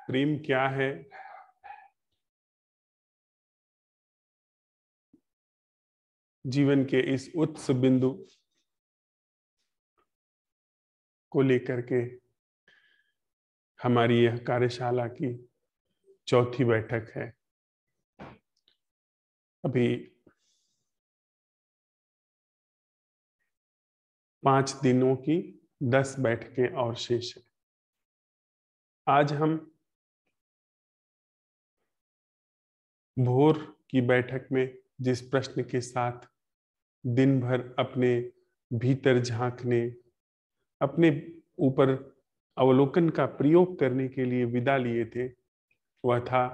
प्रेम क्या है, जीवन के इस उच्च बिंदु को लेकर के हमारी यह कार्यशाला की चौथी बैठक है। अभी 5 दिनों की 10 बैठकें और शेष है। आज हम भोर की बैठक में जिस प्रश्न के साथ दिन भर अपने भीतर झांकने, अपने ऊपर अवलोकन का प्रयोग करने के लिए विदा लिए थे, वह था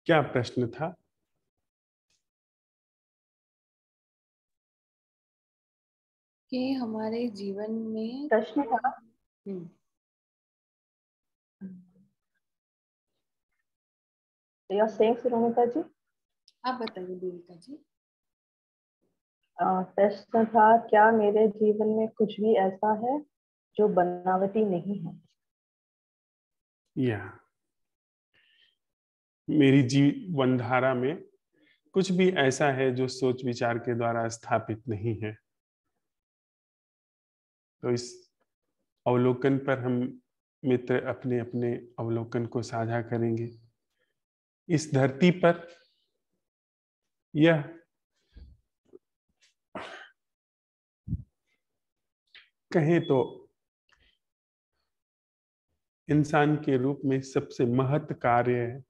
क्या प्रश्न था? कि हमारे जीवन में प्रश्न था सुनीता जी, आप बताइए देविका जी। प्रश्न था, क्या मेरे जीवन में कुछ भी ऐसा है जो बनावटी नहीं है? या मेरी जीवन धारा में कुछ भी ऐसा है जो सोच विचार के द्वारा स्थापित नहीं है। तो इस अवलोकन पर हम मित्र अपने अपने अवलोकन को साझा करेंगे। इस धरती पर यह कहें तो इंसान के रूप में सबसे महत्व कार्य है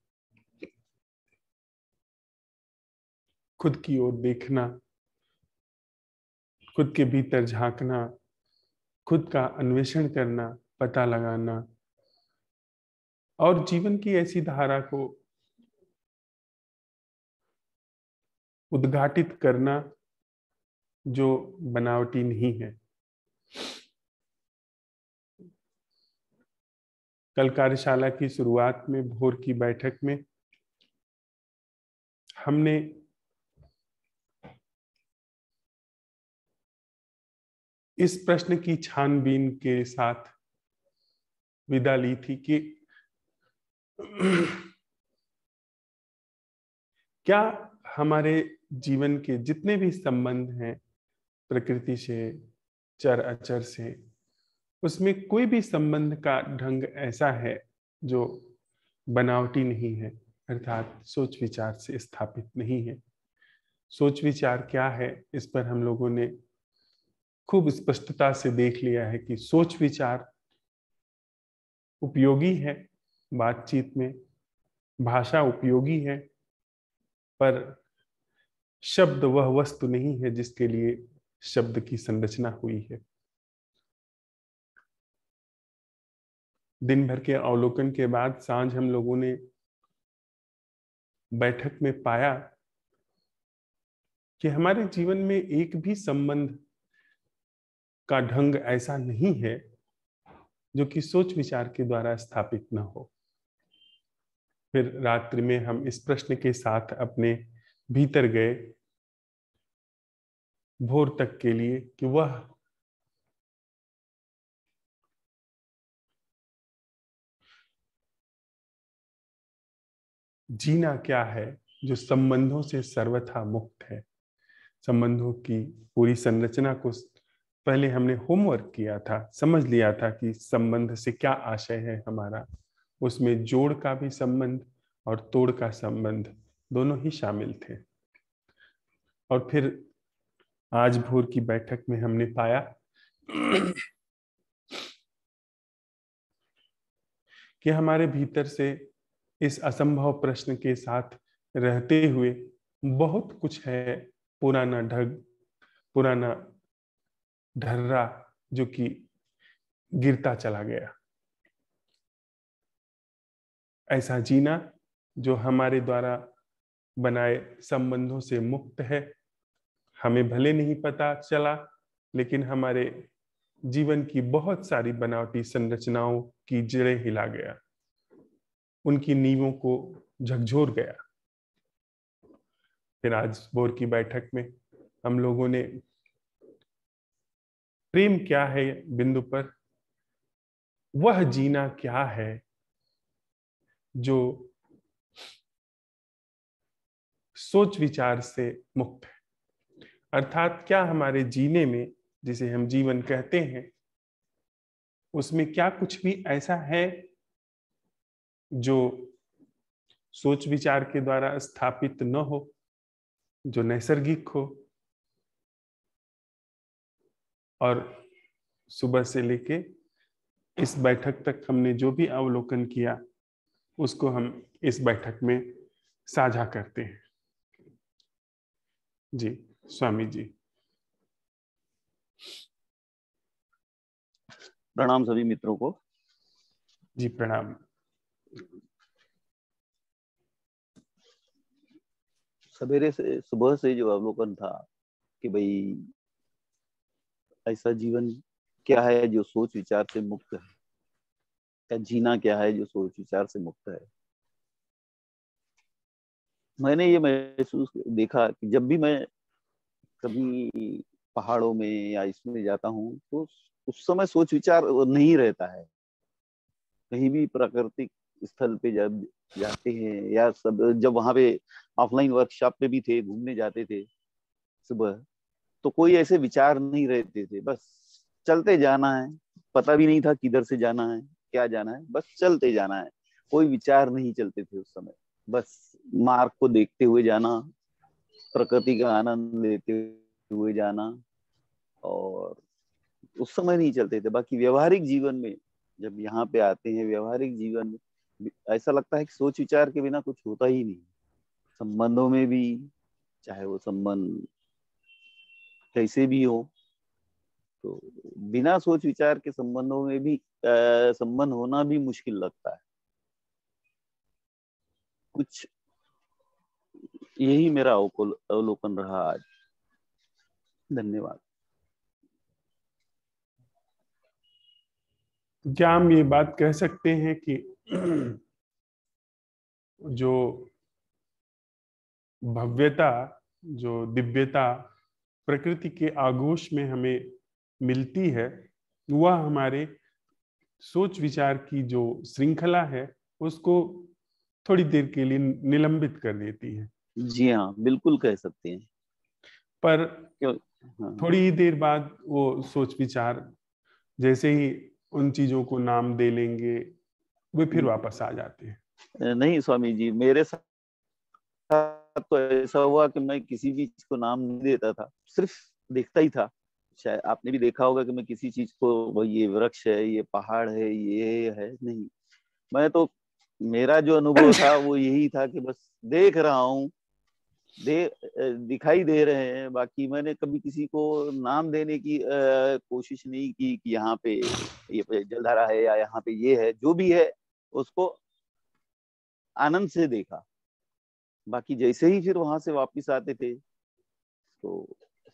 खुद की ओर देखना, खुद के भीतर झांकना, खुद का अन्वेषण करना, पता लगाना और जीवन की ऐसी धारा को उद्घाटित करना जो बनावटी नहीं है। कल कार्यशाला की शुरुआत में भोर की बैठक में हमने इस प्रश्न की छानबीन के साथ विदा ली थी कि क्या हमारे जीवन के जितने भी संबंध हैं प्रकृति से, चर अचर से, उसमें कोई भी संबंध का ढंग ऐसा है जो बनावटी नहीं है, अर्थात सोच विचार से स्थापित नहीं है। सोच विचार क्या है, इस पर हम लोगों ने खूब स्पष्टता से देख लिया है कि सोच विचार उपयोगी है बातचीत में, भाषा उपयोगी है, पर शब्द वह वस्तु नहीं है जिसके लिए शब्द की संरचना हुई है। दिन भर के अवलोकन के बाद सांझ हम लोगों ने बैठक में पाया कि हमारे जीवन में एक भी संबंध का ढंग ऐसा नहीं है जो कि सोच विचार के द्वारा स्थापित न हो। फिर रात्रि में हम इस प्रश्न के साथ अपने भीतर गए भोर तक के लिए कि वह जीना क्या है जो संबंधों से सर्वथा मुक्त है। संबंधों की पूरी संरचना को पहले हमने होमवर्क किया था, समझ लिया था कि संबंध से क्या आशय है हमारा। उसमें जोड़ का भी संबंध और तोड़ का संबंध दोनों ही शामिल थे। और फिर आज भोर की बैठक में हमने पाया कि हमारे भीतर से इस असंभव प्रश्न के साथ रहते हुए बहुत कुछ है पुराना ढग, पुराना ढर्रा जो कि गिरता चला गया। ऐसा जीना जो हमारे द्वारा बनाए संबंधों से मुक्त है। हमें भले नहीं पता चला, लेकिन हमारे जीवन की बहुत सारी बनावटी संरचनाओं की जड़ें हिला गया, उनकी नींवों को झकझोर गया। फिर आज बोर की बैठक में हम लोगों ने प्रेम क्या है बिंदु पर, वह जीना क्या है जो सोच विचार से मुक्त है। अर्थात क्या हमारे जीने में, जिसे हम जीवन कहते हैं, उसमें क्या कुछ भी ऐसा है जो सोच विचार के द्वारा स्थापित न हो, जो नैसर्गिक हो। और सुबह से लेके इस बैठक तक हमने जो भी अवलोकन किया, उसको हम इस बैठक में साझा करते हैं। जी स्वामी जी। प्रणाम सभी मित्रों को। जी प्रणाम। सवेरे से, सुबह से जो अवलोकन था कि भाई ऐसा जीवन क्या है जो सोच विचार से मुक्त है, या जीना क्या है जो सोच विचार से मुक्त है। मैंने ये महसूस देखा कि जब भी मैं कभी पहाड़ों में या इसमें जाता हूँ तो उस समय सोच विचार नहीं रहता है। कहीं भी प्राकृतिक स्थल पे जब जाते हैं या सब जब वहां पे ऑफलाइन वर्कशॉप पे भी थे, घूमने जाते थे सुबह, तो कोई ऐसे विचार नहीं रहते थे। बस चलते जाना है, पता भी नहीं था किधर से जाना है, क्या जाना है, बस चलते जाना है। कोई विचार नहीं चलते थे उस समय। बस मार्ग को देखते हुए जाना, प्रकृति का आनंद लेते हुए जाना, और उस समय नहीं चलते थे। बाकी व्यवहारिक जीवन में जब यहाँ पे आते हैं, व्यवहारिक जीवन में ऐसा लगता है कि सोच विचार के बिना कुछ होता ही नहीं। संबंधों में भी, चाहे वो संबंध कैसे भी हो, तो बिना सोच विचार के संबंधों में भी संबंध होना भी मुश्किल लगता है। कुछ यही मेरा अवलोकन रहा आज। धन्यवाद। क्या हम ये बात कह सकते हैं कि जो भव्यता, जो दिव्यता प्रकृति के आगोश में हमें मिलती है, वह हमारे सोच विचार की जो श्रृंखला है उसको थोड़ी देर के लिए निलंबित कर देती है। जी हाँ, बिल्कुल कह सकते हैं। पर क्यों? हाँ। थोड़ी ही देर बाद वो सोच विचार जैसे ही उन चीजों को नाम दे लेंगे, वे फिर वापस आ जाते हैं। नहीं स्वामी जी, मेरे साथ तो ऐसा हुआ कि मैं किसी भी चीज को नाम नहीं देता था, सिर्फ देखता ही था। शायद आपने भी देखा होगा कि मैं किसी चीज को, वो ये वृक्ष है, ये पहाड़ है, ये है, नहीं। मैं तो, मेरा जो अनुभव था वो यही था कि बस देख रहा हूँ, दिखाई दे रहे हैं। बाकी मैंने कभी किसी को नाम देने की कोशिश नहीं की कि यहाँ पे ये जलधारा है या यहाँ पे ये है। जो भी है उसको आनंद से देखा। बाकी जैसे ही फिर वहां से वापस आते थे तो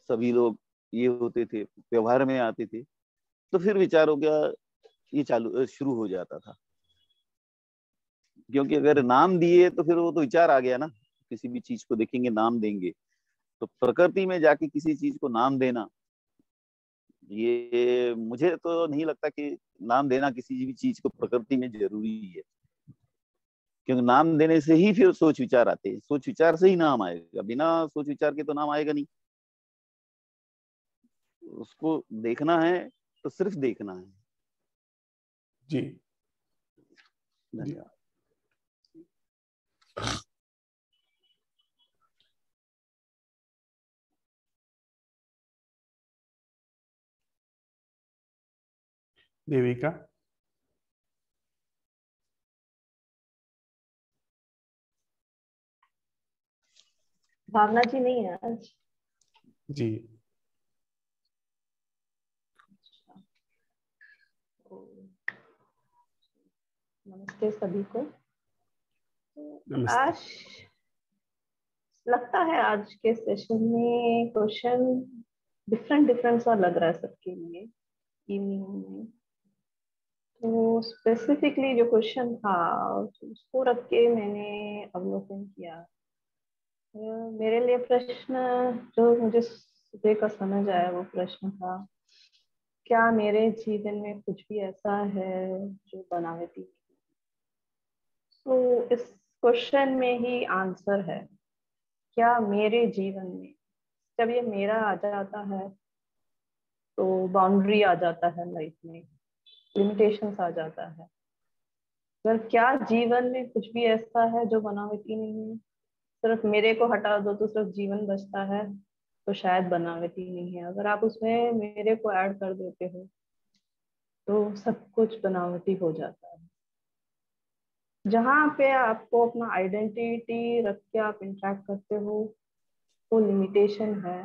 सभी लोग ये होते थे, व्यवहार में आते थे, तो फिर विचार हो गया, ये चालू शुरू हो जाता था। क्योंकि अगर नाम दिए तो फिर वो तो विचार आ गया ना। किसी भी चीज को देखेंगे, नाम देंगे, तो प्रकृति में जाके किसी चीज को नाम देना, ये मुझे तो नहीं लगता कि नाम देना किसी भी चीज को प्रकृति में जरूरी है। क्योंकि नाम देने से ही फिर सोच विचार आते हैं, सोच विचार से ही नाम आएगा, बिना सोच विचार के तो नाम आएगा नहीं। उसको देखना है तो सिर्फ देखना है। जी। धन्यवाद। देविका। भावना जी नहीं है आज। जी। नमस्ते सभी को। नमस्ते। आज लगता है आज के सेशन में क्वेश्चन डिफरेंट डिफरेंट सा लग रहा है सबके लिए इवनिंग में। तो स्पेसिफिकली जो क्वेश्चन था उसको रख के मैंने अवलोकन किया। मेरे लिए प्रश्न जो मुझे सुबह का समझ आया वो प्रश्न था, क्या मेरे जीवन में कुछ भी ऐसा है जो बनावटी? तो इस क्वेश्चन में ही आंसर है, क्या मेरे जीवन में जब ये मेरा आ जाता है तो बाउंड्री आ जाता है, लाइफ में लिमिटेशंस आ जाता है। पर क्या जीवन में कुछ भी ऐसा है जो बनावटी नहीं है? सिर्फ मेरे को हटा दो तो सिर्फ जीवन बचता है, तो शायद बनावटी नहीं है। अगर आप उसमें मेरे को ऐड कर देते हो तो सब कुछ बनावटी हो जाता है। जहाँ पे आपको अपना आइडेंटिटी रख के आप इंटरेक्ट करते हो वो लिमिटेशन है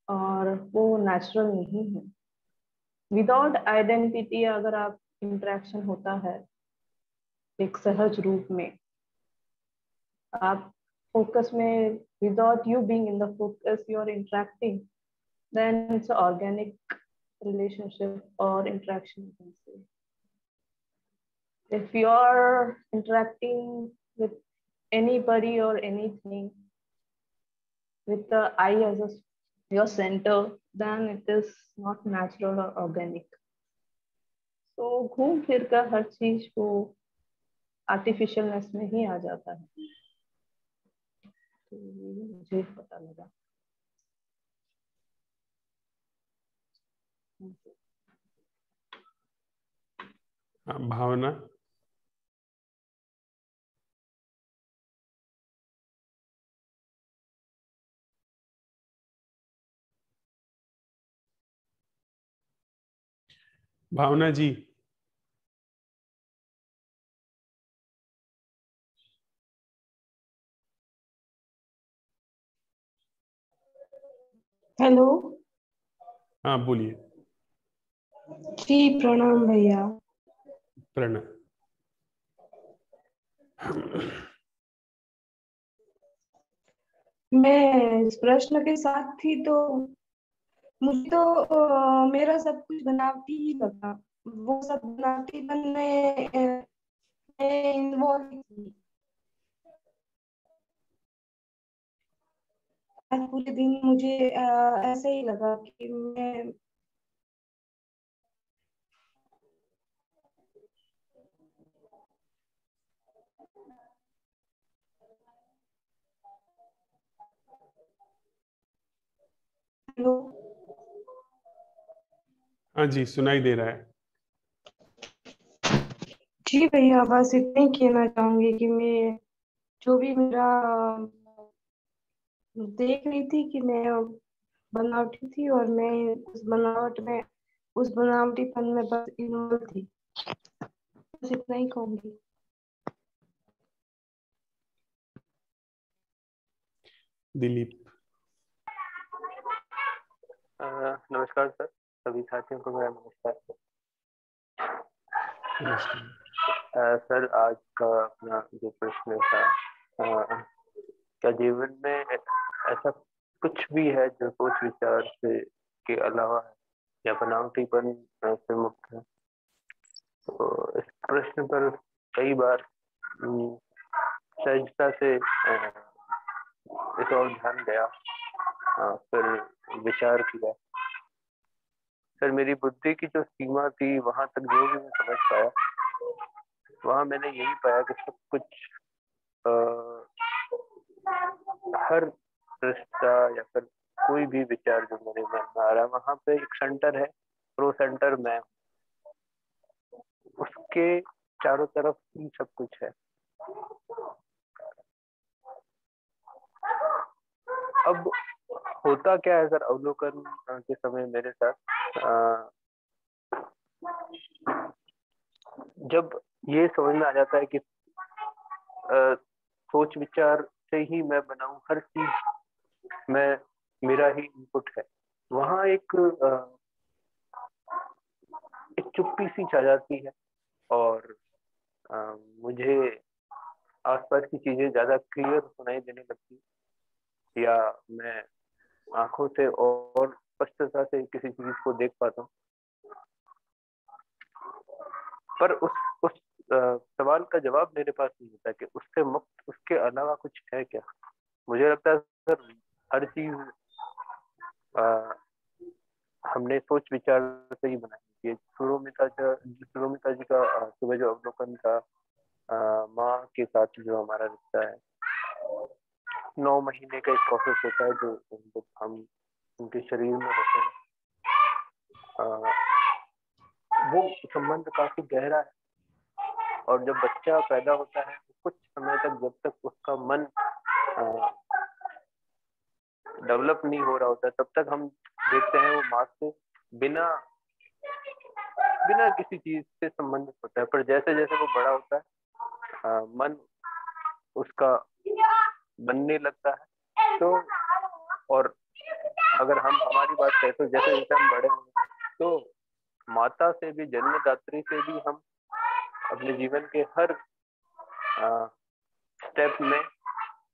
और वो नेचुरल नहीं है। विदाउट आइडेंटिटी अगर आप इंटरेक्शन होता है एक सहज रूप में, आप फोकस में, without you being in the focus you are interacting, then it's an organic relationship or interaction, you can say. If you are interacting with anybody or anything with the I as a your center, then it is not natural or organic. So घूम फिर कर हर चीज को आर्टिफिशियलनेस में ही आ जाता है। तो ये मुझे पता लगा। भावना। भावना जी। हेलो। हाँ बोलिए। जी प्रणाम भैया। प्रणव। मैं इस प्रश्न के साथ थी तो मुझे तो मेरा सब कुछ बनावटी ही लगा। वो सब बनावटीपन में इन्वॉल्व थी। आज पूरे दिन मुझे ऐसे ही लगा कि मैं हेलो। हाँ जी सुनाई दे रहा है। जी भैया, बस इतना ही कहना चाहूंगी कि मैं जो भी मेरा देख रही थी कि मैं बनावटी थी और मैं उस बनावटीपन में बस इन्वॉल्व थी। बस इतना ही कहूंगी। दिलीप। नमस्कार सर, सभी साथियों को मेरा नमस्कार। नमस्कार। सर आज का अपना जो प्रश्न था, क्या जीवन में ऐसा कुछ भी है जो सोच विचार से के अलावा है या बनावटीपन से मुक्त है? तो इस प्रश्न पर कई बार सहजता से इस और ध्यान गया, फिर विचार किया। सर मेरी बुद्धि की जो सीमा थी वहां तक जो भी मैं समझ पाया, वहां मैंने यही पाया कि सब कुछ हर रिश्ता या फिर कोई भी विचार जो मेरे मन में आ रहा है वहां पे एक सेंटर है और वो सेंटर मैं हूं। उसके चारों तरफ ही सब कुछ है। अब होता क्या है सर, अवलोकन के समय मेरे साथ जब ये समझ में आ जाता है कि सोच विचार से ही मैं बनाऊं, हर चीज मैं मेरा ही इनपुट है, वहां एक चुप्पी सी छा जाती है और मुझे आसपास की चीजें ज्यादा क्लियर सुनाई देने लगती, या मैं आंखों से और स्पष्टता से किसी चीज को देख पाता हूँ। पर उस सवाल का जवाब मेरे पास नहीं होता कि उससे मुक्त उसके अलावा कुछ है क्या। मुझे लगता है सर हर चीज हमने सोच विचार से ही बनाई है। सुरोमिता जी का सुबह जो अवलोकन था, माँ के साथ जो हमारा रिश्ता है, 9 महीने का एक प्रोसेस होता है जो हम उनके शरीर में होते हैं, वो संबंध काफी गहरा है। और जब बच्चा पैदा होता है कुछ समय तक, जब तक उसका मन डेवलप नहीं हो रहा होता, तब तक हम देखते हैं वो माँ से बिना किसी चीज से संबंधित होता है। पर जैसे जैसे वो बड़ा होता है, मन उसका बनने लगता है। तो और अगर हम हमारी बात करें तो जैसे जैसे हम बड़े होंगे तो माता से भी, जन्मदात्री से भी हम अपने जीवन के हर स्टेप में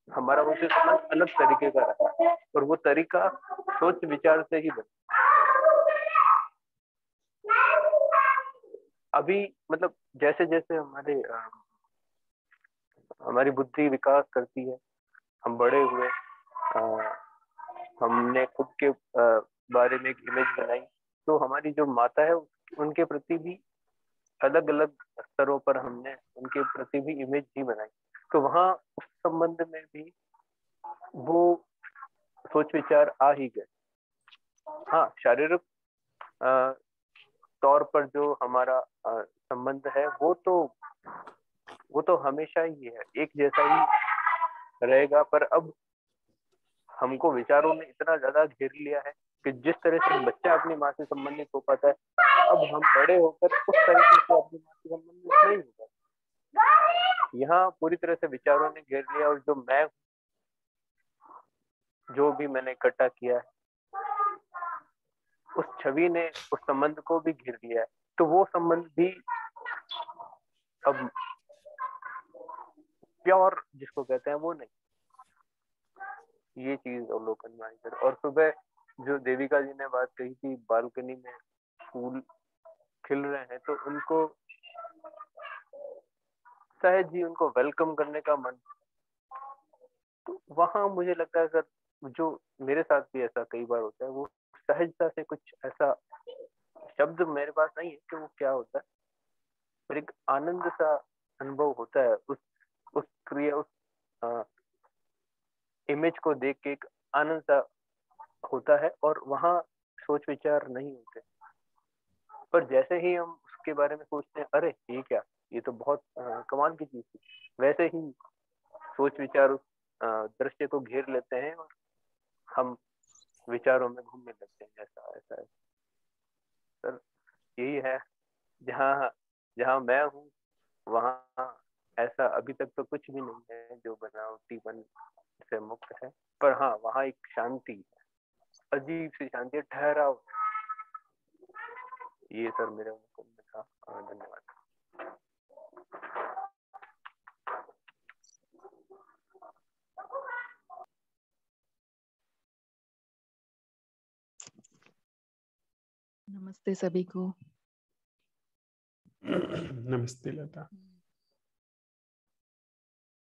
हमारा उनसे संबंध अलग तरीके का रहा है, और वो तरीका सोच विचार से ही बना। अभी मतलब जैसे जैसे हमारी बुद्धि विकास करती है, हम बड़े हुए, हमने खुद के बारे में एक इमेज बनाई, तो हमारी जो माता है उनके प्रति भी अलग अलग स्तरों पर हमने उनके प्रति भी इमेज ही बनाई। तो वहां उस संबंध में भी वो सोच विचार आ ही गए। हाँ, शारीरिक तौर पर जो हमारा संबंध है वो तो हमेशा ही है, एक जैसा ही रहेगा। पर अब हमको विचारों ने इतना ज्यादा घेर लिया है कि जिस तरह से बच्चा अपनी माँ से संबंधित हो पाता है, अब हम बड़े होकर उस तरीके से अपनी माँ से संबंधित नहीं हो पाते। यहाँ पूरी तरह से विचारों ने घेर लिया, और जो मैं, जो भी मैंने इकट्ठा किया है, उस छवि ने उस संबंध को भी घेर लिया है। तो वो संबंध भी अब प्योर जिसको कहते हैं वो नहीं। ये चीज अवलोकन में आई सर। और सुबह जो देविका जी ने बात कही थी, बालकनी में फूल खिल रहे हैं तो उनको सहज ही उनको वेलकम करने का मन, तो वहां मुझे लगता है सर, जो मेरे साथ भी ऐसा कई बार होता है, वो सहजता से कुछ ऐसा शब्द मेरे पास नहीं है कि वो क्या होता है, पर एक आनंद सा अनुभव होता है उस क्रिया, उस इमेज को देख के एक आनंद सा होता है, और वहां सोच विचार नहीं होते। पर जैसे ही हम उसके बारे में सोचते हैं, अरे ये क्या, ये तो बहुत कमाल की चीज थी, वैसे ही सोच विचार उस दृश्य को घेर लेते हैं और हम विचारों में घूमने लगते हैं। ऐसा ऐसा है सर, यही है। जहाँ जहाँ मैं हूँ वहाँ ऐसा अभी तक तो कुछ भी नहीं है जो बनावटीपन से मुक्त है। पर हाँ, वहाँ एक शांति है, अजीब सी शांति है, ठहराव। ये सर मेरे अनुभव में था। धन्यवाद। नमस्ते सभी को। नमस्ते लता।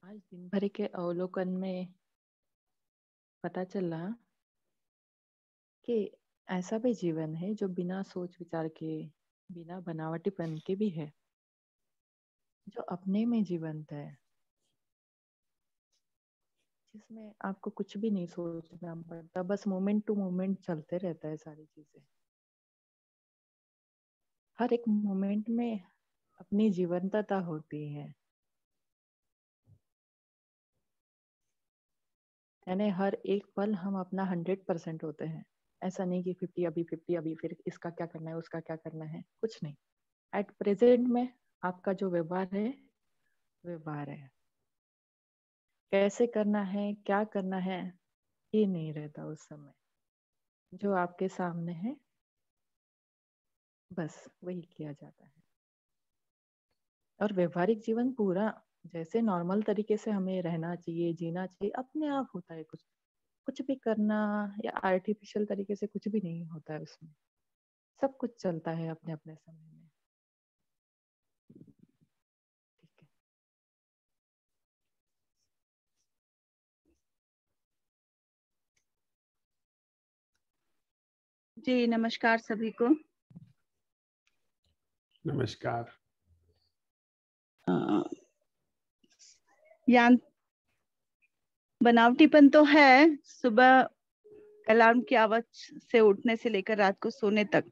आज दिन भर के अवलोकन में पता चला कि ऐसा भी जीवन है जो बिना सोच विचार के, बिना बनावटीपन के भी है, जो अपने में जीवंत है, जिसमें आपको कुछ भी नहीं सोचना पड़ता, बस मोमेंट टू मोमेंट चलते रहता है सारी चीजें। हर एक मोमेंट में अपनी जीवंतता होती है, यानी हर एक पल हम अपना 100% होते हैं। ऐसा नहीं कि 50 अभी 50 अभी, फिर इसका क्या करना है, उसका क्या करना है, कुछ नहीं। एट प्रेजेंट में आपका जो व्यवहार है, व्यवहार है। कैसे करना है, क्या करना है, ये नहीं रहता उस समय। जो आपके सामने है बस वही किया जाता है। और व्यवहारिक जीवन पूरा जैसे नॉर्मल तरीके से हमें रहना चाहिए, जीना चाहिए, अपने आप होता है। कुछ भी करना या आर्टिफिशियल तरीके से कुछ भी नहीं होता है उसमें। सब कुछ चलता है अपने अपने समय में। ठीक है। जी नमस्कार सभी को। नमस्कार। यान बनावटीपन तो है, सुबह अलार्म की आवाज से उठने से लेकर रात को सोने तक,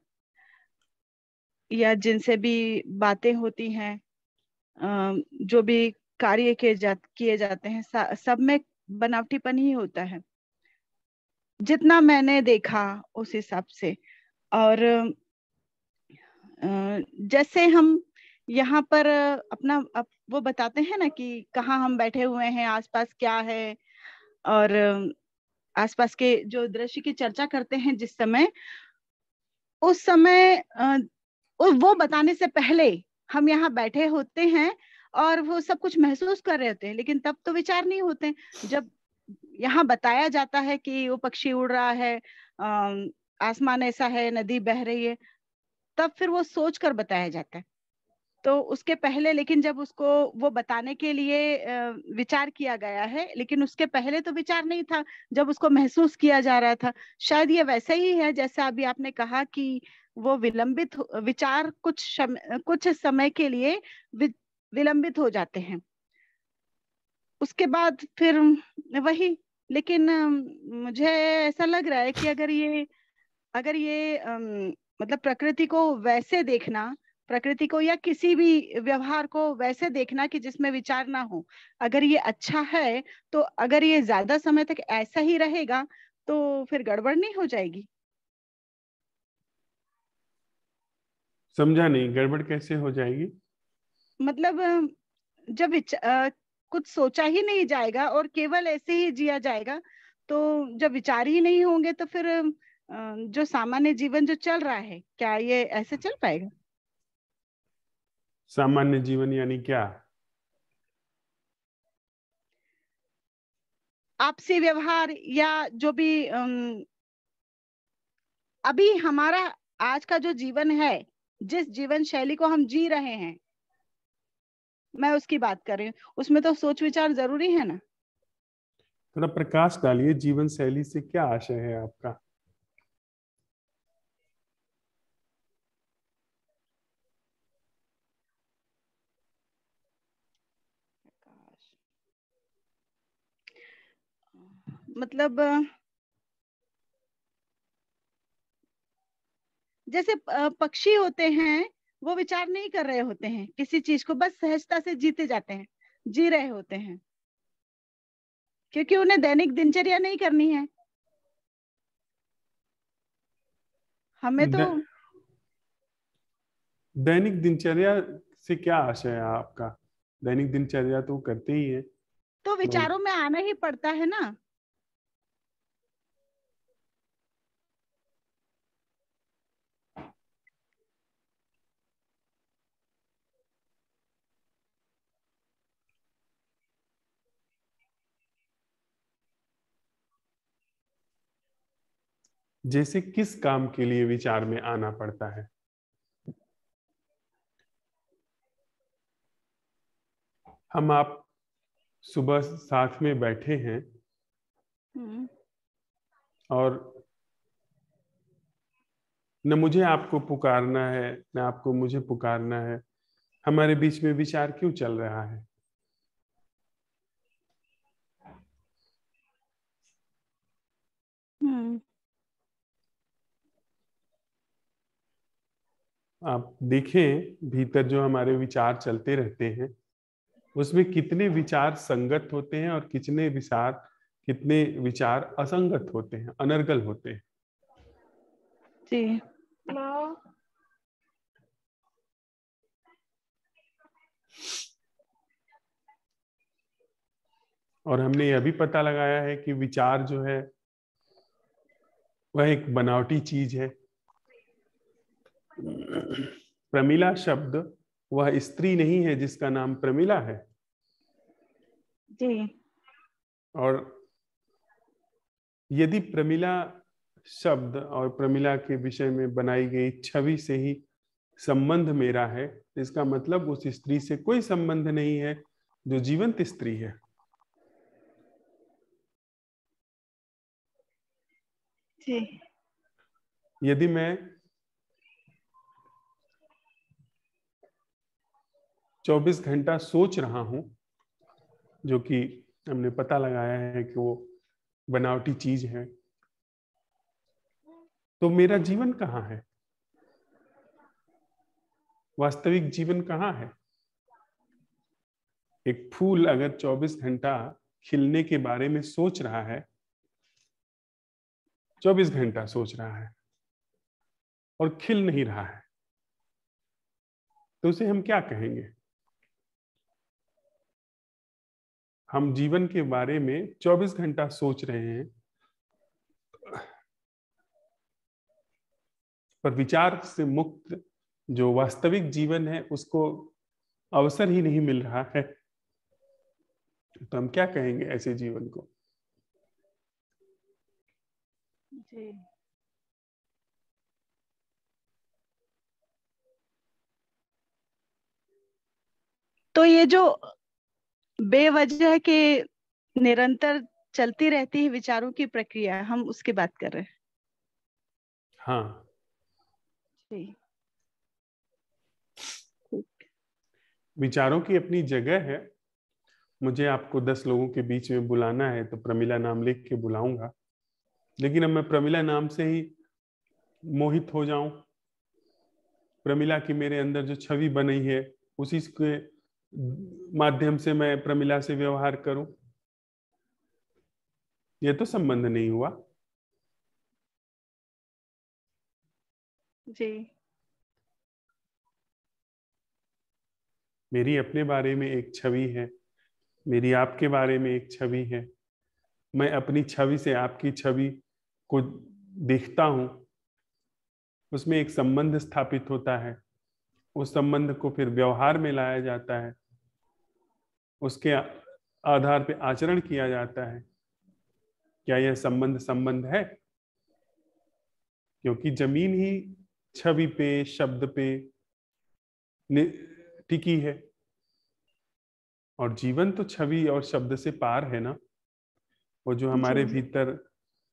या जिनसे भी बातें होती हैं, जो भी कार्य किए जाते हैं, सब में बनावटीपन ही होता है, जितना मैंने देखा उस हिसाब से। और जैसे हम यहाँ पर अपना वो बताते हैं ना कि कहाँ हम बैठे हुए हैं, आसपास क्या है, और आसपास के जो दृश्य की चर्चा करते हैं जिस समय, उस समय वो बताने से पहले हम यहाँ बैठे होते हैं और वो सब कुछ महसूस कर रहे होते हैं, लेकिन तब तो विचार नहीं होते। जब यहाँ बताया जाता है कि वो पक्षी उड़ रहा है, आसमान ऐसा है, नदी बह रही है, तब फिर वो सोच कर बताया जाता है। तो उसके पहले, लेकिन जब उसको वो बताने के लिए विचार किया गया है, लेकिन उसके पहले तो विचार नहीं था जब उसको महसूस किया जा रहा था। शायद ये वैसे ही है जैसा अभी आपने कहा कि वो विचार कुछ समय के लिए विलंबित हो जाते हैं, उसके बाद फिर वही। लेकिन मुझे ऐसा लग रहा है कि अगर ये मतलब प्रकृति को वैसे देखना, प्रकृति को या किसी भी व्यवहार को वैसे देखना कि जिसमें विचार ना हो, अगर ये अच्छा है, तो अगर ये ज्यादा समय तक ऐसा ही रहेगा तो फिर गड़बड़ नहीं हो जाएगी? समझा नहीं, गड़बड़ कैसे हो जाएगी? मतलब जब कुछ सोचा ही नहीं जाएगा और केवल ऐसे ही जिया जाएगा, तो जब विचार ही नहीं होंगे तो फिर जो सामान्य जीवन जो चल रहा है, क्या ये ऐसे चल पाएगा? सामान्य जीवन यानी क्या? आपसी व्यवहार, या जो भी अभी हमारा आज का जो जीवन है, जिस जीवन शैली को हम जी रहे हैं, मैं उसकी बात कर रही हूँ, उसमें तो सोच विचार जरूरी है ना। थोड़ा प्रकाश डालिए, जीवन शैली से क्या आशय है आपका? मतलब जैसे पक्षी होते हैं, वो विचार नहीं कर रहे होते हैं किसी चीज को, बस सहजता से जीते जाते हैं, जी रहे होते हैं, क्योंकि उन्हें दैनिक दिनचर्या नहीं करनी है। हमें तो दैनिक दिनचर्या से क्या आशय है आपका? दैनिक दिनचर्या तो करते ही है, तो विचारों में आना ही पड़ता है ना। जैसे किस काम के लिए विचार में आना पड़ता है? हम आप सुबह साथ में बैठे हैं और न मुझे आपको पुकारना है, न आपको मुझे पुकारना है, हमारे बीच में विचार क्यों चल रहा है? आप देखें भीतर जो हमारे विचार चलते रहते हैं, उसमें कितने विचार संगत होते हैं और कितने विचार असंगत होते हैं, अनर्गल होते हैं। जी और हमने यह भी पता लगाया है कि विचार जो है वह एक बनावटी चीज है। प्रमिला शब्द वह स्त्री नहीं है जिसका नाम प्रमिला है, जी और यदि प्रमिला शब्द और प्रमिला के विषय में बनाई गई छवि से ही संबंध मेरा है, इसका मतलब उस स्त्री से कोई संबंध नहीं है जो जीवंत स्त्री है। जी यदि मैं 24 घंटा सोच रहा हूं, जो कि हमने पता लगाया है कि वो बनावटी चीज है, तो मेरा जीवन कहाँ है? वास्तविक जीवन कहाँ है? एक फूल अगर 24 घंटा खिलने के बारे में सोच रहा है, 24 घंटा सोच रहा है और खिल नहीं रहा है, तो उसे हम क्या कहेंगे? हम जीवन के बारे में 24 घंटा सोच रहे हैं, पर विचार से मुक्त जो वास्तविक जीवन है उसको अवसर ही नहीं मिल रहा है, तो हम क्या कहेंगे ऐसे जीवन को? जी तो ये जो बेवजह के निरंतर चलती रहती है विचारों की प्रक्रिया, हम उसकी बात कर रहे हैं। हाँ, जी विचारों की अपनी जगह है। मुझे आपको 10 लोगों के बीच में बुलाना है तो प्रमिला नाम लिख के बुलाऊंगा, लेकिन अब मैं प्रमिला नाम से ही मोहित हो जाऊं, प्रमिला की मेरे अंदर जो छवि बनी है उसी के माध्यम से मैं प्रमिला से व्यवहार करूं, ये तो संबंध नहीं हुआ। जी मेरी अपने बारे में एक छवि है, मेरी आपके बारे में एक छवि है। मैं अपनी छवि से आपकी छवि को देखता हूं, उसमें एक संबंध स्थापित होता है, उस संबंध को फिर व्यवहार में लाया जाता है, उसके आधार पे आचरण किया जाता है। क्या यह संबंध संबंध है? क्योंकि जमीन ही छवि पे, शब्द पे टिकी है, और जीवन तो छवि और शब्द से पार है ना। वो जो हमारे जी भीतर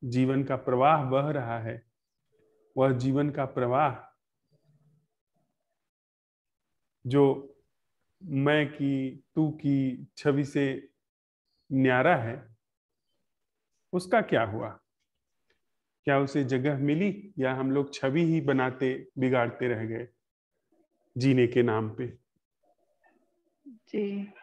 जीवन का प्रवाह बह रहा है, वह जीवन का प्रवाह जो मैं की, तू की छवि से न्यारा है, उसका क्या हुआ? क्या उसे जगह मिली, या हम लोग छवि ही बनाते बिगाड़ते रह गए जीने के नाम पे? जी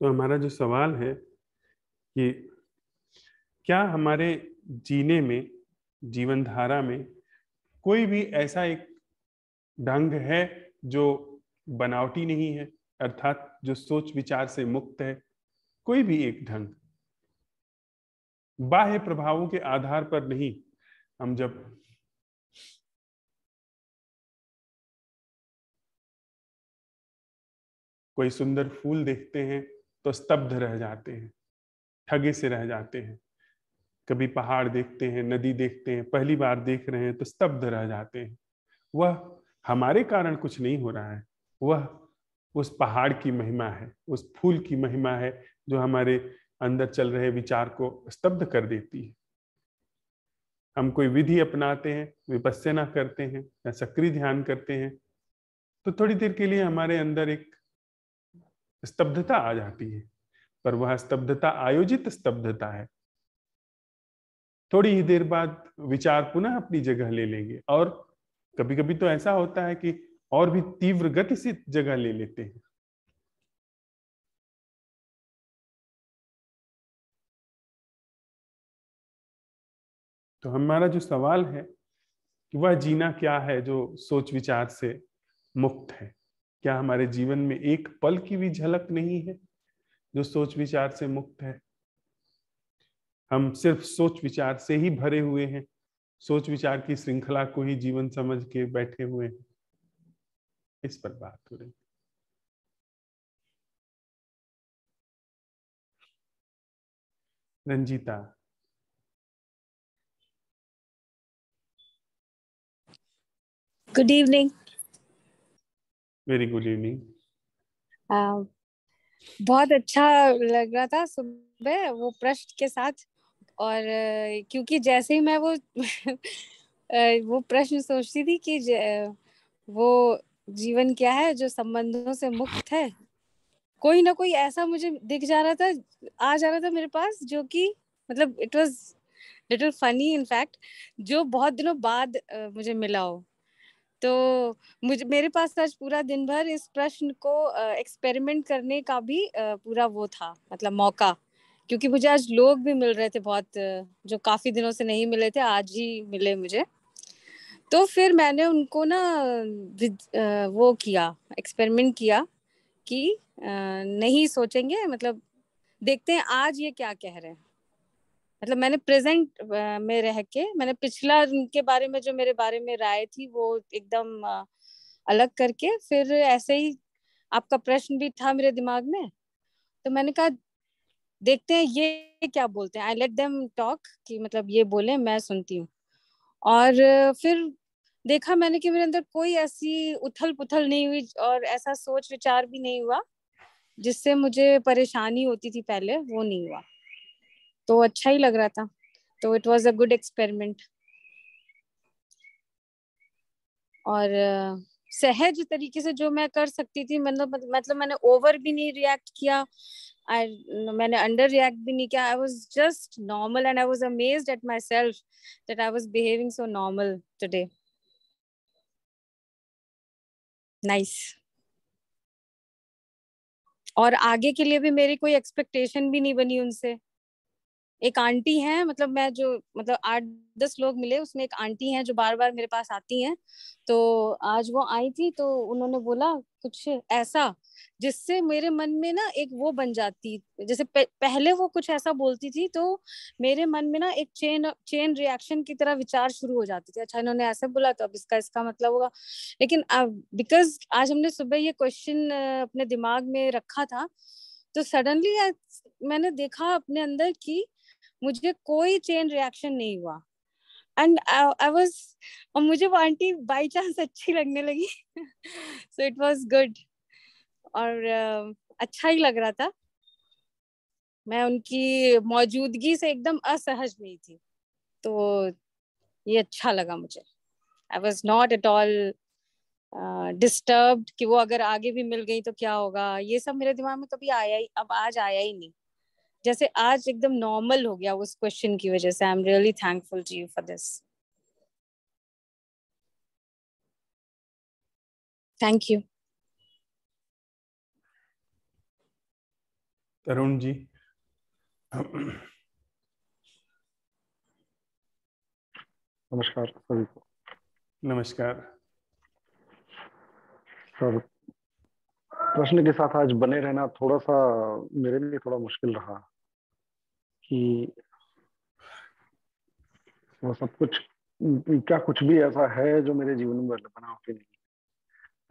तो हमारा जो सवाल है कि क्या हमारे जीने में, जीवन धारा में कोई भी ऐसा एक ढंग है जो बनावटी नहीं है, अर्थात जो सोच विचार से मुक्त है? कोई भी एक ढंग बाह्य प्रभावों के आधार पर नहीं। हम जब कोई सुंदर फूल देखते हैं तो स्तब्ध रह जाते हैं, ठगे से रह जाते हैं। कभी पहाड़ देखते हैं, नदी देखते हैं, पहली बार देख रहे हैं तो स्तब्ध रह जाते हैं। वह हमारे कारण कुछ नहीं हो रहा है, वह उस पहाड़ की महिमा है, उस फूल की महिमा है जो हमारे अंदर चल रहे विचार को स्तब्ध कर देती है। हम कोई विधि अपनाते हैं, विपस्यना करते हैं या सक्रिय ध्यान करते हैं, तो थोड़ी देर के लिए हमारे अंदर एक स्तब्धता आ जाती है, पर वह स्तब्धता आयोजित स्तब्धता है। थोड़ी ही देर बाद विचार पुनः अपनी जगह ले लेंगे, और कभी कभी तो ऐसा होता है कि और भी तीव्र गति से जगह ले लेते हैं। तो हमारा जो सवाल है कि वह जीना क्या है जो सोच विचार से मुक्त है? क्या हमारे जीवन में एक पल की भी झलक नहीं है जो सोच विचार से मुक्त है? हम सिर्फ सोच विचार से ही भरे हुए हैं, सोच विचार की श्रृंखला को ही जीवन समझ के बैठे हुए हैं। इस पर बात हो रही। Ranjita. Good evening. Very good evening. बहुत अच्छा लग रहा था सुबह वो प्रश्न के साथ, और क्योंकि जैसे ही मैं वो प्रश्न सोचती थी कि वो जीवन क्या है जो संबंधों से मुक्त है, कोई ना कोई ऐसा मुझे दिख जा रहा था, आ जा रहा था मेरे पास, जो कि मतलब it was little funny in fact, जो बहुत दिनों बाद मुझे मिला हो। तो मेरे पास आज पूरा दिन भर इस प्रश्न को एक्सपेरिमेंट करने का भी पूरा वो था, मतलब मौका, क्योंकि मुझे आज लोग भी मिल रहे थे बहुत, जो काफी दिनों से नहीं मिले थे, आज ही मिले मुझे। तो फिर मैंने उनको ना वो किया, एक्सपेरिमेंट किया कि नहीं सोचेंगे, मतलब देखते हैं आज ये क्या कह रहे हैं। मतलब मैंने प्रेजेंट में रह के, मैंने पिछला उनके बारे में जो मेरे बारे में राय थी वो एकदम अलग करके, फिर ऐसे ही आपका प्रश्न भी था मेरे दिमाग में, तो मैंने कहा देखते हैं ये क्या बोलते हैं, आई लेट देम टॉक, कि मतलब ये बोले मैं सुनती हूँ। और फिर देखा मैंने कि मेरे अंदर कोई ऐसी उथल पुथल नहीं हुई, और ऐसा सोच विचार भी नहीं हुआ जिससे मुझे परेशानी होती थी पहले, वो नहीं हुआ। तो अच्छा ही लग रहा था, तो it was a good experiment. और सहज तरीके से जो मैं कर सकती थी, मतलब मैंने ओवर भी नहीं रिएक्ट किया, मैंने अंडर रिएक्ट भी नहीं किया, I was just normal, and I was amazed at my self that I was behaving so normal today. Nice. और आगे के लिए भी मेरी कोई एक्सपेक्टेशन भी नहीं बनी उनसे। एक आंटी हैं, मतलब मैं जो, मतलब 8-10 लोग मिले, उसमें एक आंटी हैं जो बार बार मेरे पास आती हैं, तो आज वो आई थी, तो उन्होंने बोला कुछ ऐसा जिससे मेरे मन में ना एक वो बन जाती, जैसे पहले वो कुछ ऐसा बोलती थी तो मेरे मन में ना एक चेन रिएक्शन की तरह विचार शुरू हो जाते थे, अच्छा इन्होंने ऐसे बोला तो अब इसका मतलब होगा। लेकिन बिकॉज आज हमने सुबह ये क्वेश्चन अपने दिमाग में रखा था, तो सडनली मैंने देखा अपने अंदर कि मुझे कोई चेन रिएक्शन नहीं हुआ, एंड आई वाज, और मुझे वो आंटी बाई चांस अच्छी लगने लगी। सो इट वाज गुड, और अच्छा ही लग रहा था। मैं उनकी मौजूदगी से एकदम असहज नहीं थी, तो ये अच्छा लगा मुझे। I was not at all disturbed कि वो अगर आगे भी मिल गई तो क्या होगा, ये सब मेरे दिमाग में कभी आया ही, अब आज आया ही नहीं। जैसे आज एकदम नॉर्मल हो गया उस क्वेश्चन की वजह से। I am really thankful to you for this. Thank you. Tarun ji. नमस्कार सभी को। नमस्कार सर, प्रश्न के साथ आज बने रहना थोड़ा सा मेरे लिए थोड़ा मुश्किल रहा, कि वो सब कुछ क्या कुछ भी ऐसा है जो मेरे जीवन में बना के नहीं,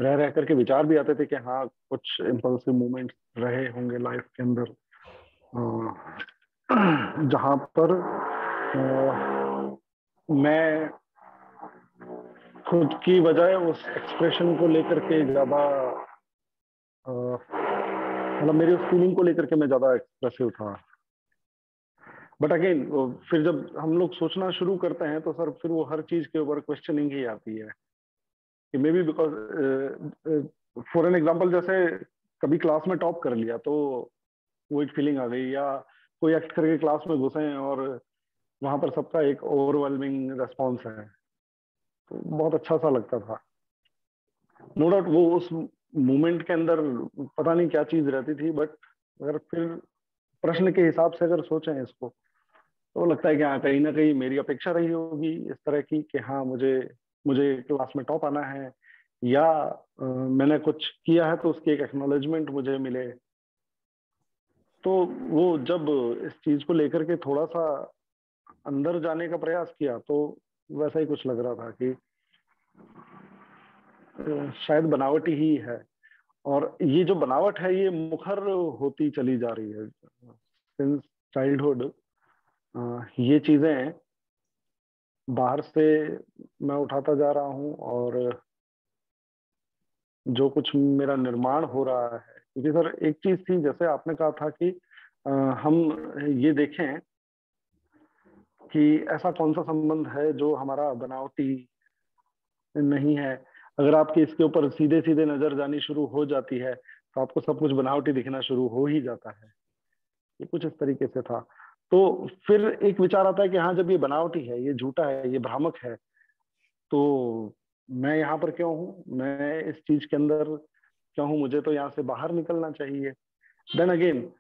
रह रह करके विचार भी आते थे कि हाँ कुछ इम्पल्सिव मूवमेंट्स रहे होंगे लाइफ के अंदर, जहां पर मैं खुद की बजाय उस एक्सप्रेशन को लेकर के ज्यादा, मतलब मेरी उस फीलिंग को लेकर के मैं ज्यादा एक्सप्रेसिव था। बट अगेन फिर जब हम लोग सोचना शुरू करते हैं तो सर फिर वो हर चीज के ऊपर क्वेश्चनिंग ही आती है, कि may be because for an example, जैसे कभी क्लास में टॉप कर लिया तो वो एक फीलिंग आ गई, या कोई एक्ट करके क्लास में घुसे और वहां पर सबका एक ओवरवेलमिंग रेस्पॉन्स है, तो बहुत अच्छा सा लगता था। नो डाउट वो उस मोमेंट के अंदर पता नहीं क्या चीज रहती थी, बट अगर फिर प्रश्न के हिसाब से अगर सोचें इसको, तो लगता है कि हाँ कहीं ना कहीं मेरी अपेक्षा रही होगी इस तरह की कि हाँ मुझे मुझे क्लास में टॉप आना है, या मैंने कुछ किया है तो उसकी एक एक्नॉलेजमेंट मुझे मिले। तो वो जब इस चीज को लेकर के थोड़ा सा अंदर जाने का प्रयास किया तो वैसा ही कुछ लग रहा था कि शायद बनावटी ही है। और ये जो बनावट है ये मुखर होती चली जा रही है सिंस चाइल्डहुड। ये चीजें बाहर से मैं उठाता जा रहा हूँ, और जो कुछ मेरा निर्माण हो रहा है, क्योंकि सर एक चीज थी जैसे आपने कहा था कि हम ये देखें कि ऐसा कौन सा संबंध है जो हमारा बनावटी नहीं है। अगर आपकी इसके ऊपर सीधे सीधे नजर जानी शुरू हो जाती है तो आपको सब कुछ बनावटी दिखना शुरू हो ही जाता है। ये कुछ इस तरीके से था। तो फिर एक विचार आता है कि हाँ, जब ये बनावटी है, ये झूठा है, ये भ्रामक है, तो मैं यहाँ पर क्यों हूँ, मैं इस चीज के अंदर क्यों हूँ, मुझे तो यहाँ से बाहर निकलना चाहिए। देन अगेन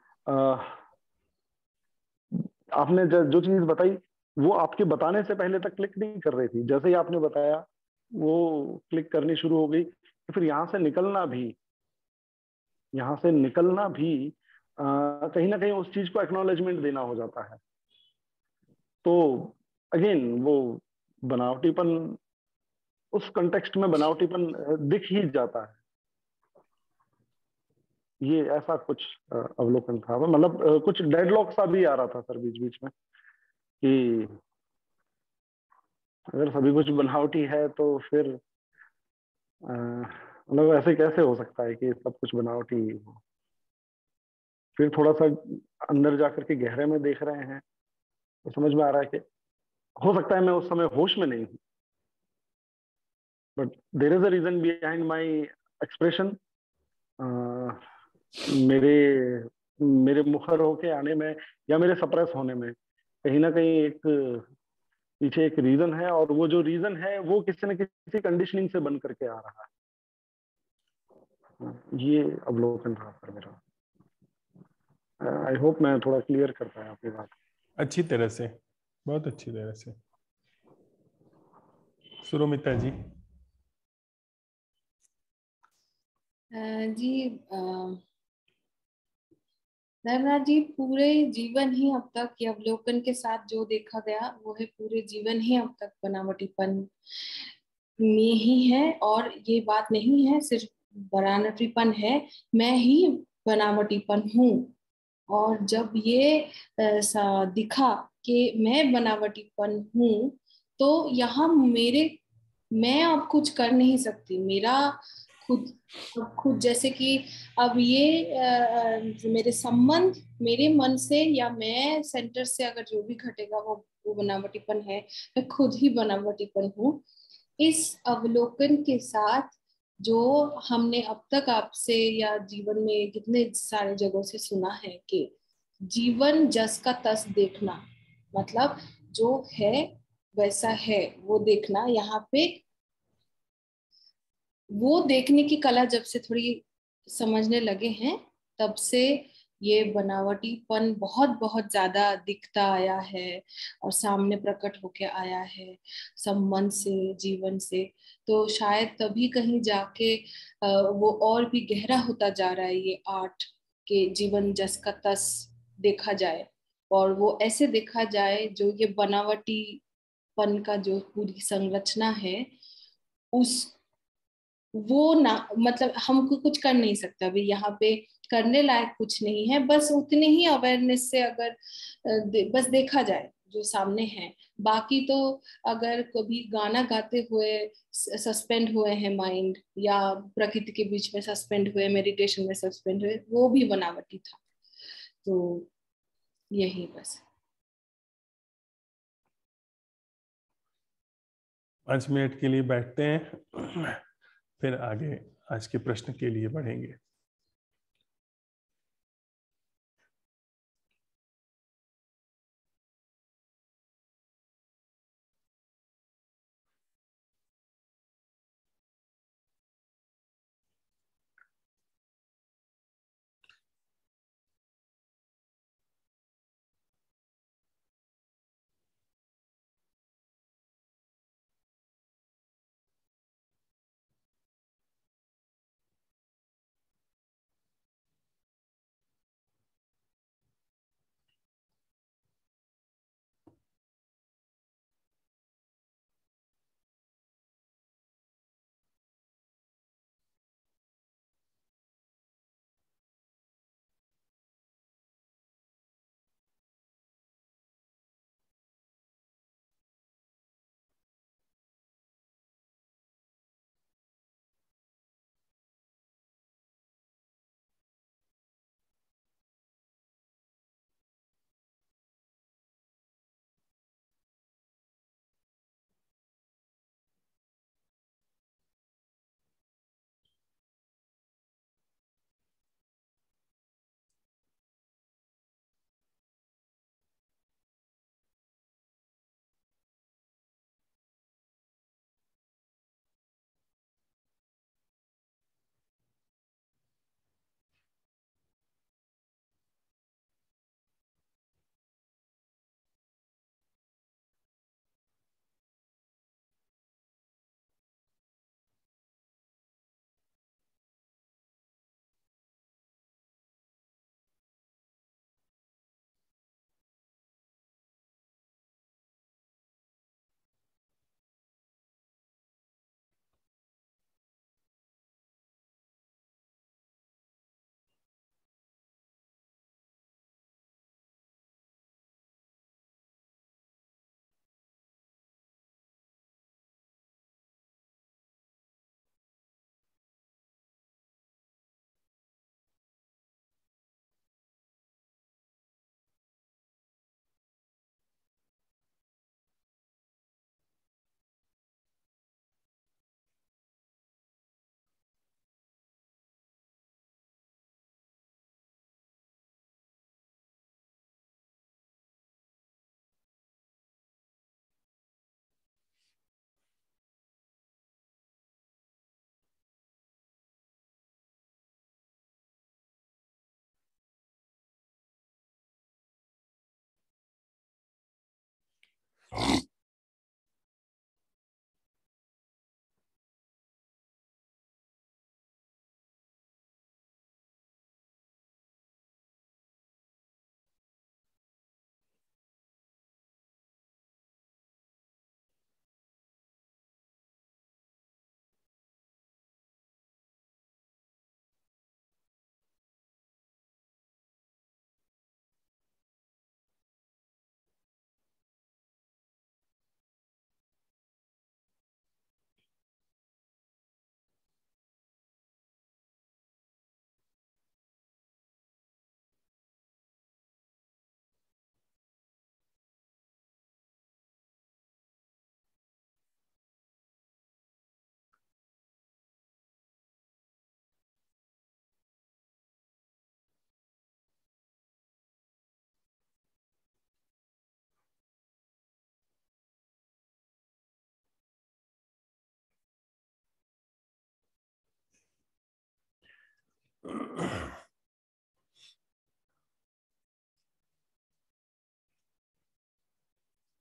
आपने जो चीज बताई वो आपके बताने से पहले तक क्लिक नहीं कर रही थी, जैसे ही आपने बताया वो क्लिक करनी शुरू हो गई। तो फिर यहाँ से निकलना भी, कहीं ना कहीं उस चीज को एक्नॉलेजमेंट देना हो जाता है। तो अगेन वो बनावटीपन, उस कंटेक्स्ट में बनावटीपन दिख ही जाता है। ये ऐसा कुछ अवलोकन था, मतलब कुछ डेडलॉक सा भी आ रहा था सर बीच बीच में कि अगर सभी कुछ बनावटी है तो फिर मतलब ऐसे कैसे हो सकता है कि सब कुछ बनावटी हो। फिर थोड़ा सा अंदर जाकर के गहरे में देख रहे हैं तो समझ में आ रहा है कि हो सकता है मैं उस समय होश में नहीं हूँ, but there is a reason behind my expression. मेरे मेरे मुखर होके आने में या मेरे सप्रेस होने में कहीं ना कहीं एक पीछे एक रीजन है, और वो जो रीजन है वो किसी न किसी कंडीशनिंग से बन करके आ रहा है। ये अवलोकन रहा सर मेरा। आई होप मैं थोड़ा क्लियर कर पाया आपकी बात। अच्छी तरह से, बहुत अच्छी तरह से। सुरोमिता जी। जी धर्मराज जी, पूरे जीवन ही अब तक ये अवलोकन के साथ जो देखा गया वो है, पूरे जीवन ही अब तक बनावटीपन में ही है। और ये बात नहीं है सिर्फ बनावटीपन है, मैं ही बनावटीपन हूँ। और जब ये दिखा कि मैं बनावटीपन हूँ, तो यहाँ मैं अब कुछ कर नहीं सकती। मेरा खुद जैसे कि अब ये मेरे संबंध मेरे मन से या मैं सेंटर से अगर जो भी घटेगा वो बनावटीपन है। मैं खुद ही बनावटीपन हूँ। इस अवलोकन के साथ जो हमने अब तक आपसे या जीवन में कितने सारे जगहों से सुना है कि जीवन जस का तस देखना, मतलब जो है वैसा है वो देखना, यहाँ पे वो देखने की कला जब से थोड़ी समझने लगे हैं तब से ये बनावटीपन बहुत बहुत ज्यादा दिखता आया है और सामने प्रकट होके आया है संबंध से, जीवन से। तो शायद तभी कहीं जाके वो और भी गहरा होता जा रहा है ये आर्ट के जीवन जस का तस देखा जाए, और वो ऐसे देखा जाए जो ये बनावटीपन का जो पूरी संरचना है उस वो ना, मतलब हमको कुछ कर नहीं सकता अभी यहाँ पे, करने लायक कुछ नहीं है। बस उतने ही अवेयरनेस से अगर बस देखा जाए जो सामने है। बाकी तो अगर कभी गाना गाते हुए सस्पेंड हुए हैं माइंड, या प्रकृति के बीच में सस्पेंड हुए, मेडिटेशन में सस्पेंड हुए, वो भी बनावटी था। तो यही बस। 5 मिनट के लिए बैठते हैं, फिर आगे आज के प्रश्न के लिए बढ़ेंगे।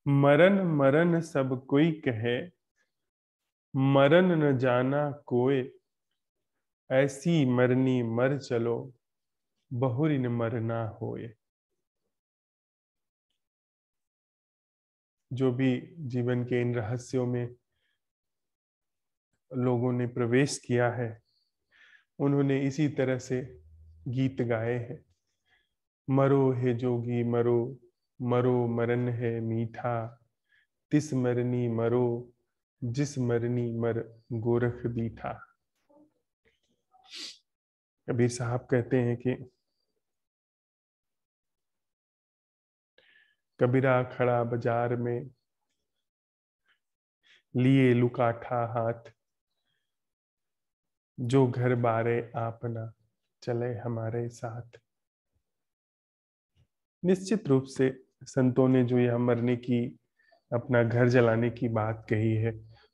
मरन मरन सब कोई कहे, मरन न जाना कोय, ऐसी मरनी मर चलो, बहुरी न मरना होए। जो भी जीवन के इन रहस्यों में लोगों ने प्रवेश किया है, उन्होंने इसी तरह से गीत गाए हैं। मरो हे जोगी मरो, मरो मरन है मीठा, तिस मरनी मरो, जिस मरनी मर गोरख दीठा। कबीर साहब कहते हैं कि कबीरा खड़ा बाजार में, लिए लुकाठा हाथ, जो घर बारे आपना, चले हमारे साथ। निश्चित रूप से संतों ने जो यह मरने की, अपना घर जलाने की बात कही है,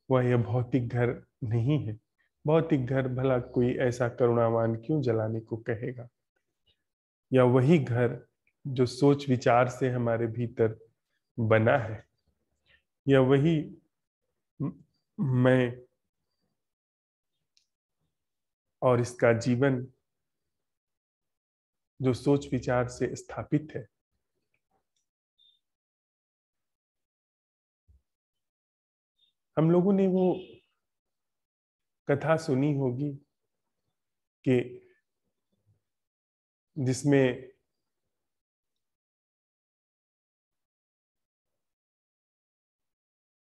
वह यह भौतिक घर नहीं है। भौतिक घर भला कोई ऐसा करुणावान क्यों जलाने को कहेगा? या वही घर जो सोच विचार से हमारे भीतर बना है, या वही मैं और इसका जीवन जो सोच विचार से स्थापित है। हम लोगों ने वो कथा सुनी होगी कि जिसमें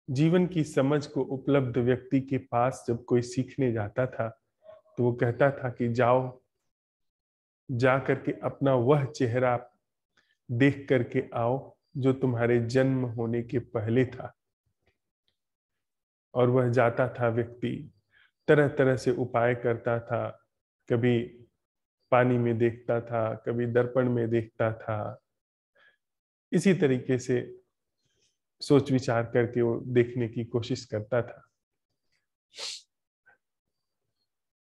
जीवन की समझ को उपलब्ध व्यक्ति के पास जब कोई सीखने जाता था, तो वो कहता था कि जाओ, जा करके अपना वह चेहरा देख करके आओ जो तुम्हारे जन्म होने के पहले था। और वह जाता था व्यक्ति, तरह तरह से उपाय करता था। कभी पानी में देखता था, कभी दर्पण में देखता था। इसी तरीके से सोच विचार करके वो देखने की कोशिश करता था।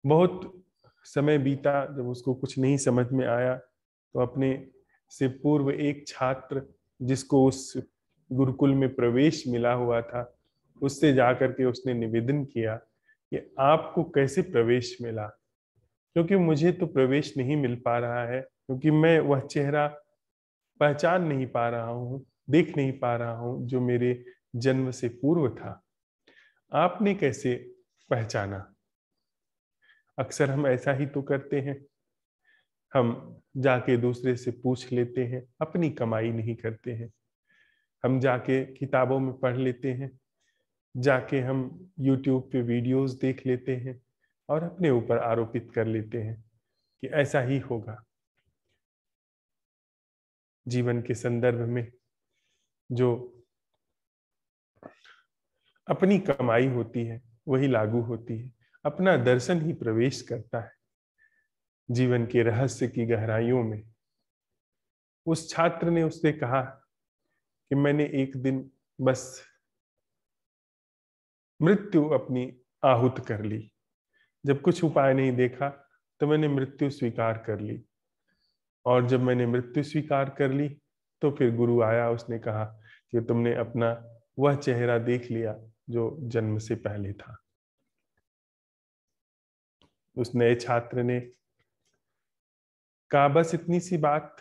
बहुत समय बीता, जब उसको कुछ नहीं समझ में आया, तो अपने से पूर्व एक छात्र जिसको उस गुरुकुल में प्रवेश मिला हुआ था, उससे जाकर के उसने निवेदन किया कि आपको कैसे प्रवेश मिला, क्योंकि मुझे तो प्रवेश नहीं मिल पा रहा है, क्योंकि मैं वह चेहरा पहचान नहीं पा रहा हूँ, देख नहीं पा रहा हूँ जो मेरे जन्म से पूर्व था। आपने कैसे पहचाना? अक्सर हम ऐसा ही तो करते हैं, हम जाके दूसरे से पूछ लेते हैं, अपनी कमाई नहीं करते हैं। हम जाके किताबों में पढ़ लेते हैं, जाके हम YouTube पे वीडियोस देख लेते हैं और अपने ऊपर आरोपित कर लेते हैं कि ऐसा ही होगा। जीवन के संदर्भ में जो अपनी कमाई होती है वही लागू होती है। अपना दर्शन ही प्रवेश करता है जीवन के रहस्य की गहराइयों में। उस छात्र ने उससे कहा कि मैंने एक दिन बस मृत्यु अपनी आहुत कर ली। जब कुछ उपाय नहीं देखा तो मैंने मृत्यु स्वीकार कर ली, और जब मैंने मृत्यु स्वीकार कर ली तो फिर गुरु आया, उसने कहा कि तुमने अपना वह चेहरा देख लिया जो जन्म से पहले था। उस नए छात्र ने कहा, बस इतनी सी बात,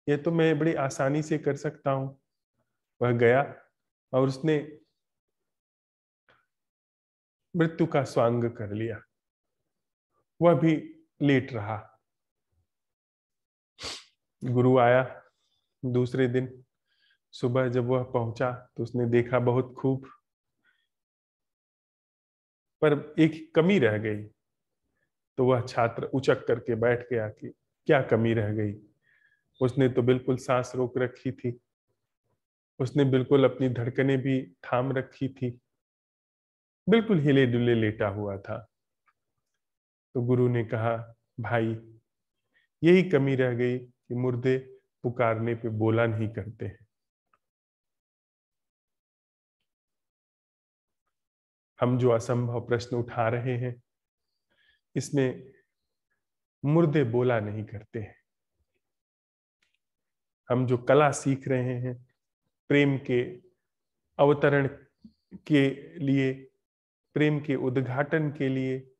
ये तो मैं बड़ी आसानी से कर सकता हूं। वह गया और उसने मृत्यु का स्वांग कर लिया। वह भी लेट रहा। गुरु आया दूसरे दिन सुबह, जब वह पहुंचा तो उसने देखा बहुत खूब, पर एक कमी रह गई। तो वह छात्र उचक करके बैठ गया कि क्या कमी रह गई। उसने तो बिल्कुल सांस रोक रखी थी, उसने बिल्कुल अपनी धड़कनें भी थाम रखी थी, बिल्कुल हिले डुले लेटा हुआ था। तो गुरु ने कहा, भाई यही कमी रह गई कि मुर्दे पुकारने पे बोला नहीं करते हैं। हम जो असंभव प्रश्न उठा रहे हैं, इसमें मुर्दे बोला नहीं करते हैं। हम जो कला सीख रहे हैं, प्रेम के अवतरण के लिए, प्रेम के उद्घाटन के लिए,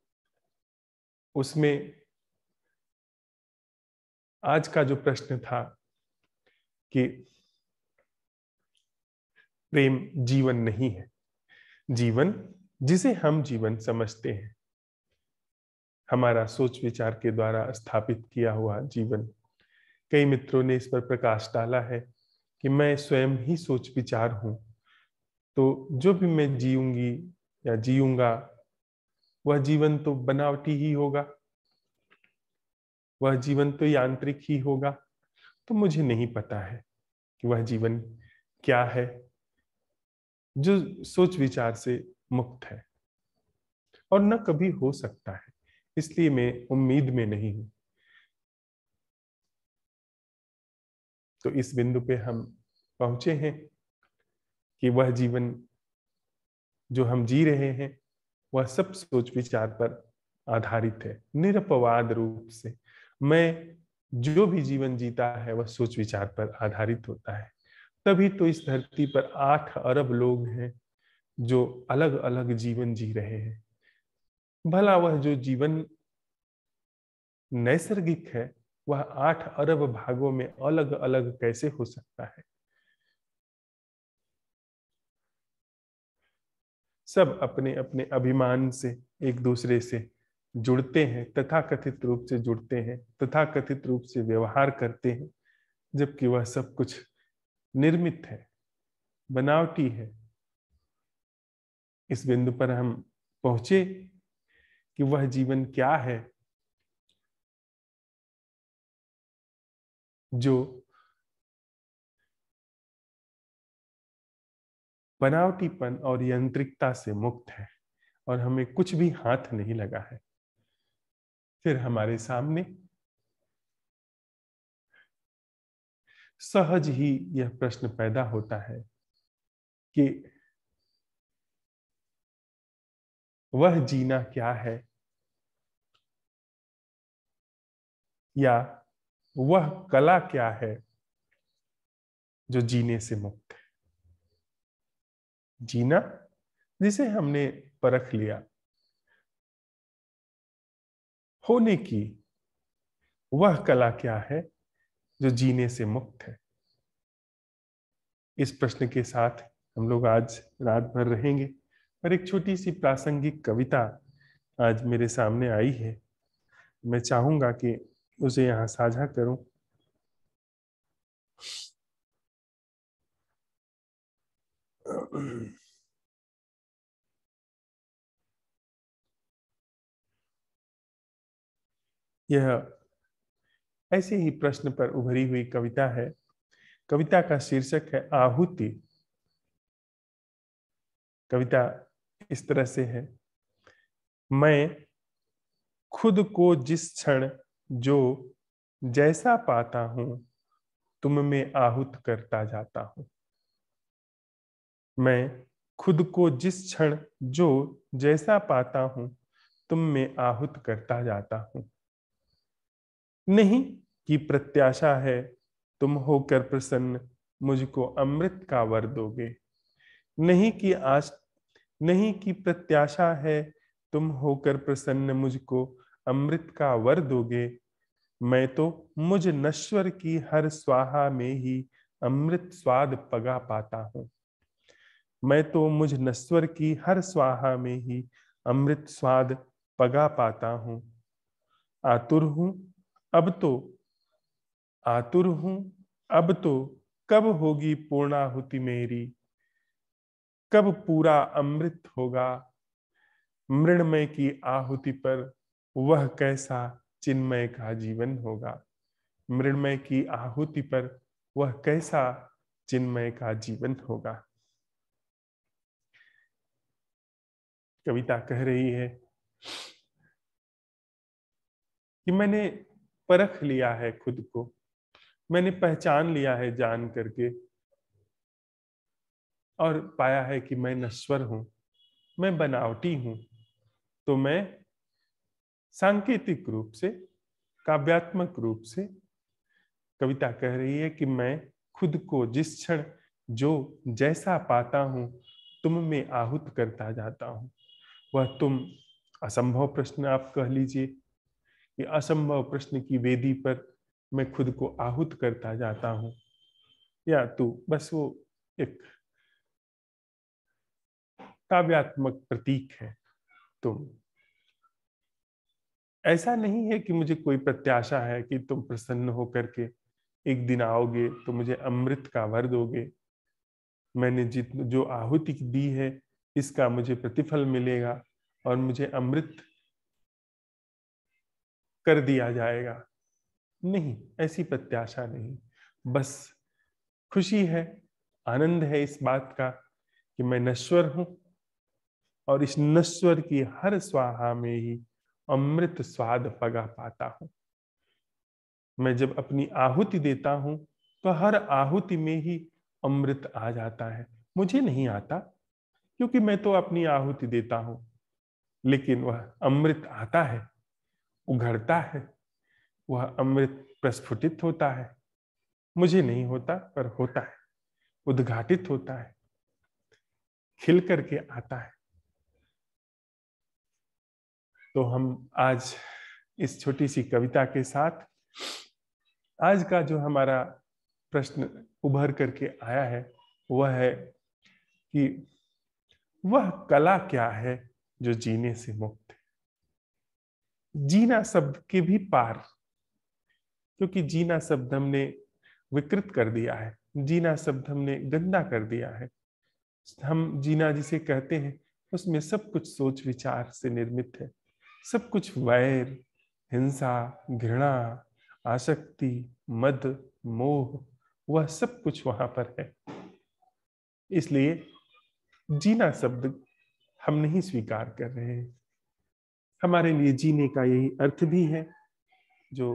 उसमें आज का जो प्रश्न था कि प्रेम जीवन नहीं है, जीवन जिसे हम जीवन समझते हैं, हमारा सोच विचार के द्वारा स्थापित किया हुआ जीवन। कई मित्रों ने इस पर प्रकाश डाला है कि मैं स्वयं ही सोच विचार हूं, तो जो भी मैं जीऊंगी या जीऊंगा वह जीवन तो बनावटी ही होगा, वह जीवन तो यांत्रिक ही होगा। तो मुझे नहीं पता है कि वह जीवन क्या है जो सोच विचार से मुक्त है, और न कभी हो सकता है, इसलिए मैं उम्मीद में नहीं हूं। तो इस बिंदु पे हम पहुंचे हैं कि वह जीवन जो हम जी रहे हैं वह सब सोच विचार पर आधारित है, निरपवाद रूप से। मैं जो भी जीवन जीता है वह सोच विचार पर आधारित होता है। तभी तो इस धरती पर 8 अरब लोग हैं जो अलग अलग जीवन जी रहे हैं। भला वह जो जीवन नैसर्गिक है वह 8 अरब भागों में अलग अलग कैसे हो सकता है? सब अपने अपने अभिमान से एक दूसरे से जुड़ते हैं, तथाकथित रूप से जुड़ते हैं, तथाकथित रूप से व्यवहार करते हैं, जबकि वह सब कुछ निर्मित है, बनावटी है। इस बिंदु पर हम पहुंचे कि वह जीवन क्या है जो बनावटीपन और यांत्रिकता से मुक्त है और हमें कुछ भी हाथ नहीं लगा है। फिर हमारे सामने सहज ही यह प्रश्न पैदा होता है कि वह जीना क्या है, या वह कला क्या है जो जीने से मुक्त है। जीना जिसे हमने परख लिया, होने की वह कला क्या है जो जीने से मुक्त है। इस प्रश्न के साथ हम लोग आज रात भर रहेंगे। और एक छोटी सी प्रासंगिक कविता आज मेरे सामने आई है, मैं चाहूंगा कि उसे यहाँ साझा करूं। यह ऐसे ही प्रश्न पर उभरी हुई कविता है। कविता का शीर्षक है आहुति। कविता इस तरह से है। मैं खुद को जिस क्षण जो जैसा पाता हूं तुम में आहूत करता जाता हूं। मैं खुद को जिस क्षण जो जैसा पाता हूं तुम में आहूत करता जाता हूं। नहीं कि प्रत्याशा है तुम होकर प्रसन्न मुझको अमृत का वर दोगे। नहीं कि प्रत्याशा है तुम होकर प्रसन्न मुझको अमृत का वर दोगे। मैं तो मुझ नश्वर की हर स्वाहा में ही अमृत स्वाद पगा पाता हूँ। मैं तो मुझ नश्वर की हर स्वाहा में ही अमृत स्वाद पगा पाता हूँ। आतुर हूँ अब तो कब होगी पूर्णाहुति मेरी, कब पूरा अमृत होगा। मृण्मय की आहुति पर वह कैसा चिन्मय का जीवन होगा। मृण्मय की आहुति पर वह कैसा चिन्मय का जीवन होगा। कविता कह रही है कि मैंने परख लिया है खुद को, मैंने पहचान लिया है जान करके, और पाया है कि मैं नश्वर हूं, मैं बनावटी हूं। तो मैं सांकेतिक रूप से, काव्यात्मक रूप से कविता कह रही है कि मैं खुद को जिस क्षण जो जैसा पाता हूं तुम में आहुत करता जाता हूं। वह तुम असंभव प्रश्न आप कह लीजिए कि असंभव प्रश्न की वेदी पर मैं खुद को आहुत करता जाता हूं, या तू बस वो एक काव्यात्मक प्रतीक है। तुम ऐसा नहीं है कि मुझे कोई प्रत्याशा है कि तुम प्रसन्न होकर के एक दिन आओगे तो मुझे अमृत का वर दोगे। मैंने जो आहुति दी है इसका मुझे प्रतिफल मिलेगा और मुझे अमृत कर दिया जाएगा। नहीं, ऐसी प्रत्याशा नहीं। बस खुशी है, आनंद है इस बात का कि मैं नश्वर हूं और इस नश्वर की हर स्वाहा में ही अमृत स्वाद पगा पाता हूं। मैं जब अपनी आहुति देता हूं तो हर आहुति में ही अमृत आ जाता है। मुझे नहीं आता क्योंकि मैं तो अपनी आहुति देता हूं, लेकिन वह अमृत आता है, उघड़ता है, वह अमृत प्रस्फुटित होता है। मुझे नहीं होता पर होता है, उद्घाटित होता है, खिल करके आता है। तो हम आज इस छोटी सी कविता के साथ आज का जो हमारा प्रश्न उभर करके आया है वह है कि वह कला क्या है जो जीने से मुक्त है। जीना शब्द के भी पार, क्योंकि जीना शब्द हमने विकृत कर दिया है, जीना शब्द हमने गंदा कर दिया है। हम जीना जिसे कहते हैं उसमें सब कुछ सोच विचार से निर्मित है, सब कुछ वैर, हिंसा, घृणा, आसक्ति, मद, मोह, वह सब कुछ वहां पर है। इसलिए जीना शब्द हम नहीं स्वीकार कर रहे हैं। हमारे लिए जीने का यही अर्थ भी है जो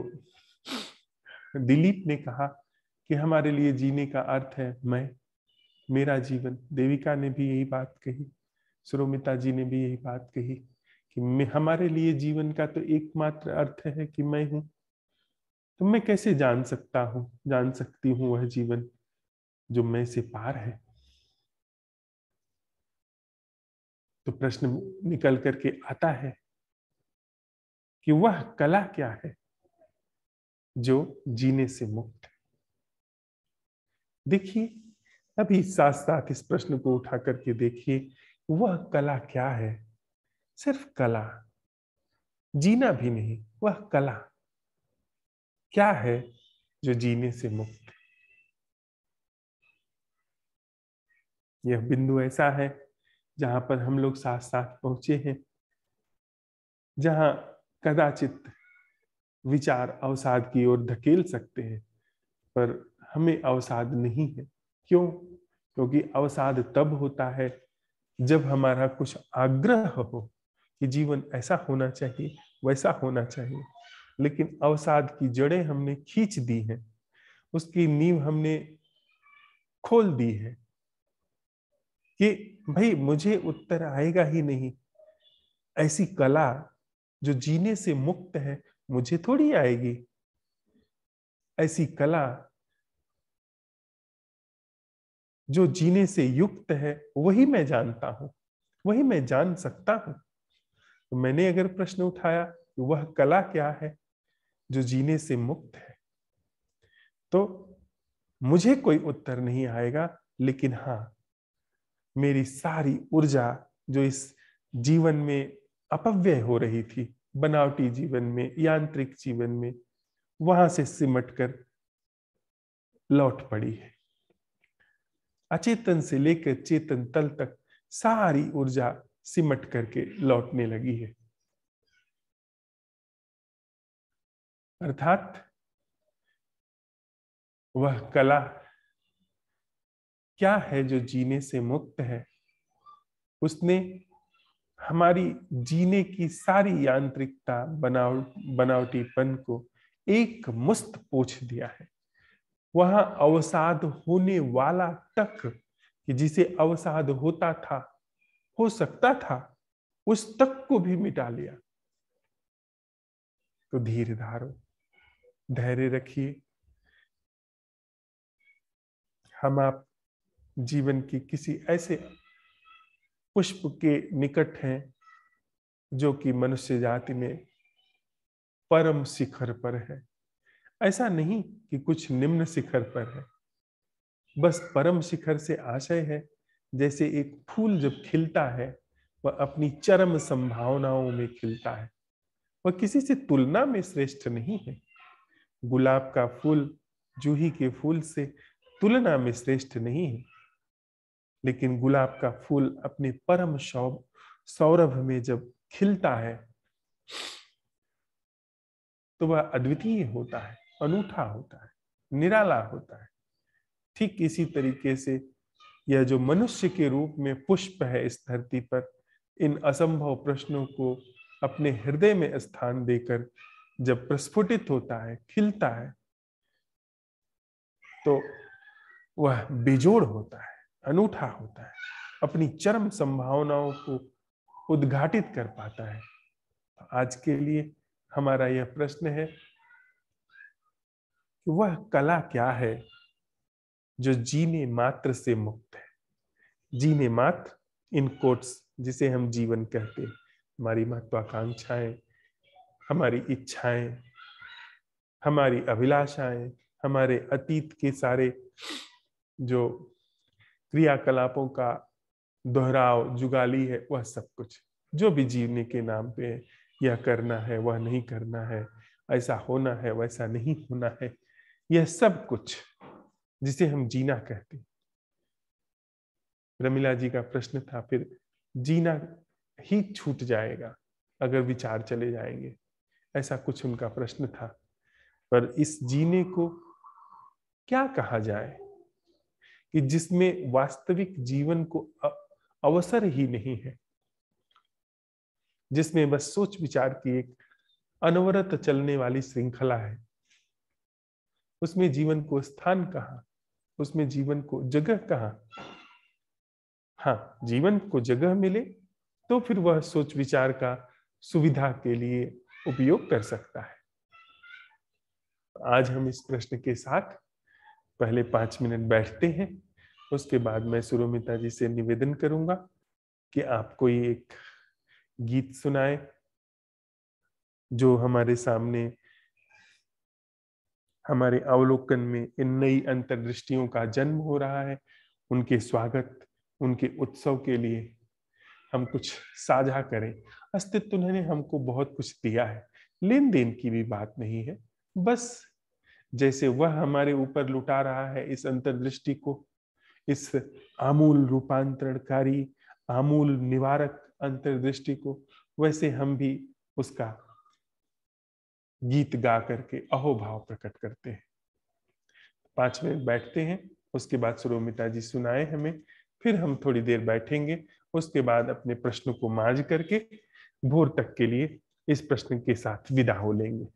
दिलीप ने कहा कि हमारे लिए जीने का अर्थ है मैं, मेरा जीवन। देविका ने भी यही बात कही, सुरोमिता जी ने भी यही बात कही कि हमारे लिए जीवन का तो एकमात्र अर्थ है कि मैं हूं। तो मैं कैसे जान सकती हूँ वह जीवन जो मैं से पार है। तो प्रश्न निकल करके आता है कि वह कला क्या है जो जीने से मुक्त है। देखिए, अभी साथ साथ इस प्रश्न को उठा करके देखिए, वह कला क्या है। सिर्फ कला, जीना भी नहीं, वह कला क्या है जो जीने से मुक्त है। यह बिंदु ऐसा है जहां पर हम लोग साथ साथ पहुंचे हैं, जहां कदाचित विचार अवसाद की ओर धकेल सकते हैं, पर हमें अवसाद नहीं है। क्यों? क्योंकि अवसाद तब होता है जब हमारा कुछ आग्रह हो कि जीवन ऐसा होना चाहिए, वैसा होना चाहिए, लेकिन अवसाद की जड़ें हमने खींच दी हैं, उसकी नींव हमने खोल दी है कि भाई मुझे उत्तर आएगा ही नहीं। ऐसी कला जो जीने से मुक्त है मुझे थोड़ी आएगी। ऐसी कला जो जीने से युक्त है वही मैं जानता हूं, वही मैं जान सकता हूं। तो मैंने अगर प्रश्न उठाया कि वह कला क्या है जो जीने से मुक्त है, तो मुझे कोई उत्तर नहीं आएगा, लेकिन हाँ, मेरी सारी ऊर्जा जो इस जीवन में अपव्यय हो रही थी, बनावटी जीवन में, यांत्रिक जीवन में, वहां से सिमट कर लौट पड़ी है। अचेतन से लेकर चेतन तल तक सारी ऊर्जा सिमट करके लौटने लगी है। अर्थात वह कला क्या है जो जीने से मुक्त है। उसने हमारी जीने की सारी यांत्रिकता, बनावटीपन को एक मुस्त पोंछ दिया है। वहां अवसाद होने वाला तक, कि जिसे अवसाद होता था, हो सकता था, उस तक को भी मिटा लिया। तो धीर धारो, धैर्य रखिए। हम आप जीवन की किसी ऐसे पुष्प के निकट हैं जो कि मनुष्य जाति में परम शिखर पर है। ऐसा नहीं कि कुछ निम्न शिखर पर है, बस परम शिखर से आशय है जैसे एक फूल जब खिलता है वह अपनी चरम संभावनाओं में खिलता है, वह किसी से तुलना में श्रेष्ठ नहीं है। गुलाब का फूल जूही के फूल से तुलना में श्रेष्ठ नहीं है, लेकिन गुलाब का फूल अपने परम सौरभ में जब खिलता है तो वह अद्वितीय होता है, अनूठा होता है, निराला होता है। ठीक इसी तरीके से यह जो मनुष्य के रूप में पुष्प है इस धरती पर, इन असंभव प्रश्नों को अपने हृदय में स्थान देकर जब प्रस्फुटित होता है, खिलता है, तो वह बेजोड़ होता है, अनूठा होता है, अपनी चरम संभावनाओं को उद्घाटित कर पाता है। आज के लिए हमारा यह प्रश्न है कि वह कला क्या है जो जीने मात्र से मुक्त है। जीने मात्र, इन कोट्स, जिसे हम जीवन कहते हैं, हमारी महत्वाकांक्षाएं, हमारी इच्छाएं, हमारी अभिलाषाएं, हमारे अतीत के सारे जो क्रियाकलापों का दोहराव, जुगाली है, वह सब कुछ जो भी जीवने के नाम पे है, यह करना है, वह नहीं करना है, ऐसा होना है, वैसा नहीं होना है, यह सब कुछ जिसे हम जीना कहते हैं। रमीला जी का प्रश्न था, फिर जीना ही छूट जाएगा अगर विचार चले जाएंगे, ऐसा कुछ उनका प्रश्न था। पर इस जीने को क्या कहा जाए कि जिसमें वास्तविक जीवन को अवसर ही नहीं है, जिसमें बस सोच विचार की एक अनवरत चलने वाली श्रृंखला है, उसमें जीवन को स्थान कहाँ, उसमें जीवन को जगह कहाँ। हाँ, जीवन को जगह मिले तो फिर वह सोच विचार का सुविधा के लिए उपयोग कर सकता है। आज हम इस प्रश्न के साथ पहले 5 मिनट बैठते हैं, उसके बाद मैं सुरोमिता जी से निवेदन करूंगा कि आप कोई एक गीत सुनाए जो हमारे सामने, हमारे अवलोकन में इन नई अंतर्दृष्टियों का जन्म हो रहा है। उनके स्वागत, उनके उत्सव के लिए हम कुछ साझा करें। अस्तित्व उन्होंने हमको बहुत कुछ दिया है, लेन देन की भी बात नहीं है, बस जैसे वह हमारे ऊपर लुटा रहा है इस अंतर्दृष्टि को, इस आमूल रूपांतरणकारी, आमूल निवारक अंतर्दृष्टि को, वैसे हम भी उसका गीत गा करके अहोभाव प्रकट करते हैं। 5 मिनट बैठते हैं, उसके बाद सुरोमिता जी सुनाए हमें, फिर हम थोड़ी देर बैठेंगे, उसके बाद अपने प्रश्न को मांझ करके भोर तक के लिए इस प्रश्न के साथ विदा हो लेंगे।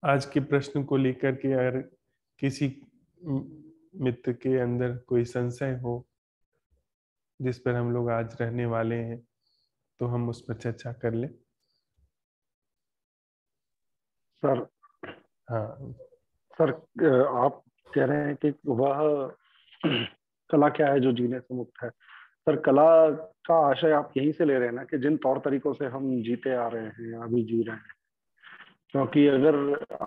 आज के प्रश्न को लेकर के अगर किसी मित्र के अंदर कोई संशय हो जिस पर हम लोग आज रहने वाले हैं, तो हम उस पर चर्चा कर लें। सर, हाँ सर आप कह रहे हैं कि वह कला क्या है जो जीने से मुक्त है। सर, कला का आशय आप यहीं से ले रहे हैं ना, कि जिन तौर तरीकों से हम जीते आ रहे हैं या अभी जी रहे हैं। क्योंकि अगर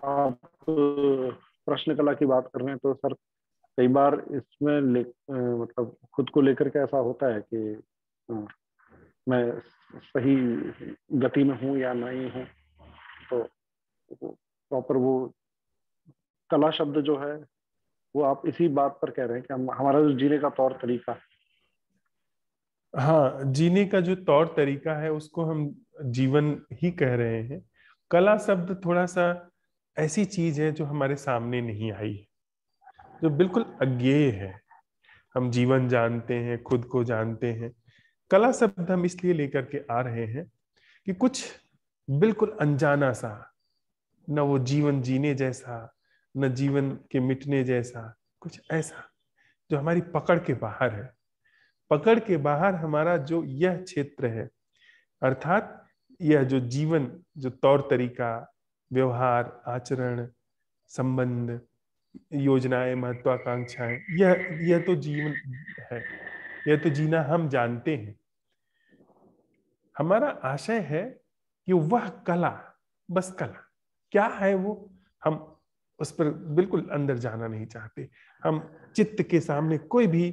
आप प्रश्न कला की बात कर रहे हैं तो सर कई बार इसमें मतलब खुद को लेकर के ऐसा होता है कि मैं सही गति में हूँ या नहीं हूँ। तो प्रॉपर वो कला शब्द जो है वो आप इसी बात पर कह रहे हैं कि हमारा जो जीने का तौर तरीका है। हाँ, जीने का जो तौर तरीका है उसको हम जीवन ही कह रहे हैं। कला शब्द थोड़ा सा ऐसी चीज है जो हमारे सामने नहीं आई है, जो बिल्कुल अज्ञेय है। हम जीवन जानते हैं, खुद को जानते हैं। कला शब्द हम इसलिए लेकर के आ रहे हैं कि कुछ बिल्कुल अनजाना सा, न वो जीवन जीने जैसा, न जीवन के मिटने जैसा, कुछ ऐसा जो हमारी पकड़ के बाहर है। पकड़ के बाहर हमारा जो यह क्षेत्र है, अर्थात यह जो जीवन, जो तौर तरीका, व्यवहार, आचरण, संबंध, योजनाएं, महत्वाकांक्षाएं, यह तो जीवन है, यह तो जीना हम जानते हैं। हमारा आशय है कि वह कला, बस कला क्या है वो हम उस पर बिल्कुल अंदर जाना नहीं चाहते। हम चित्त के सामने कोई भी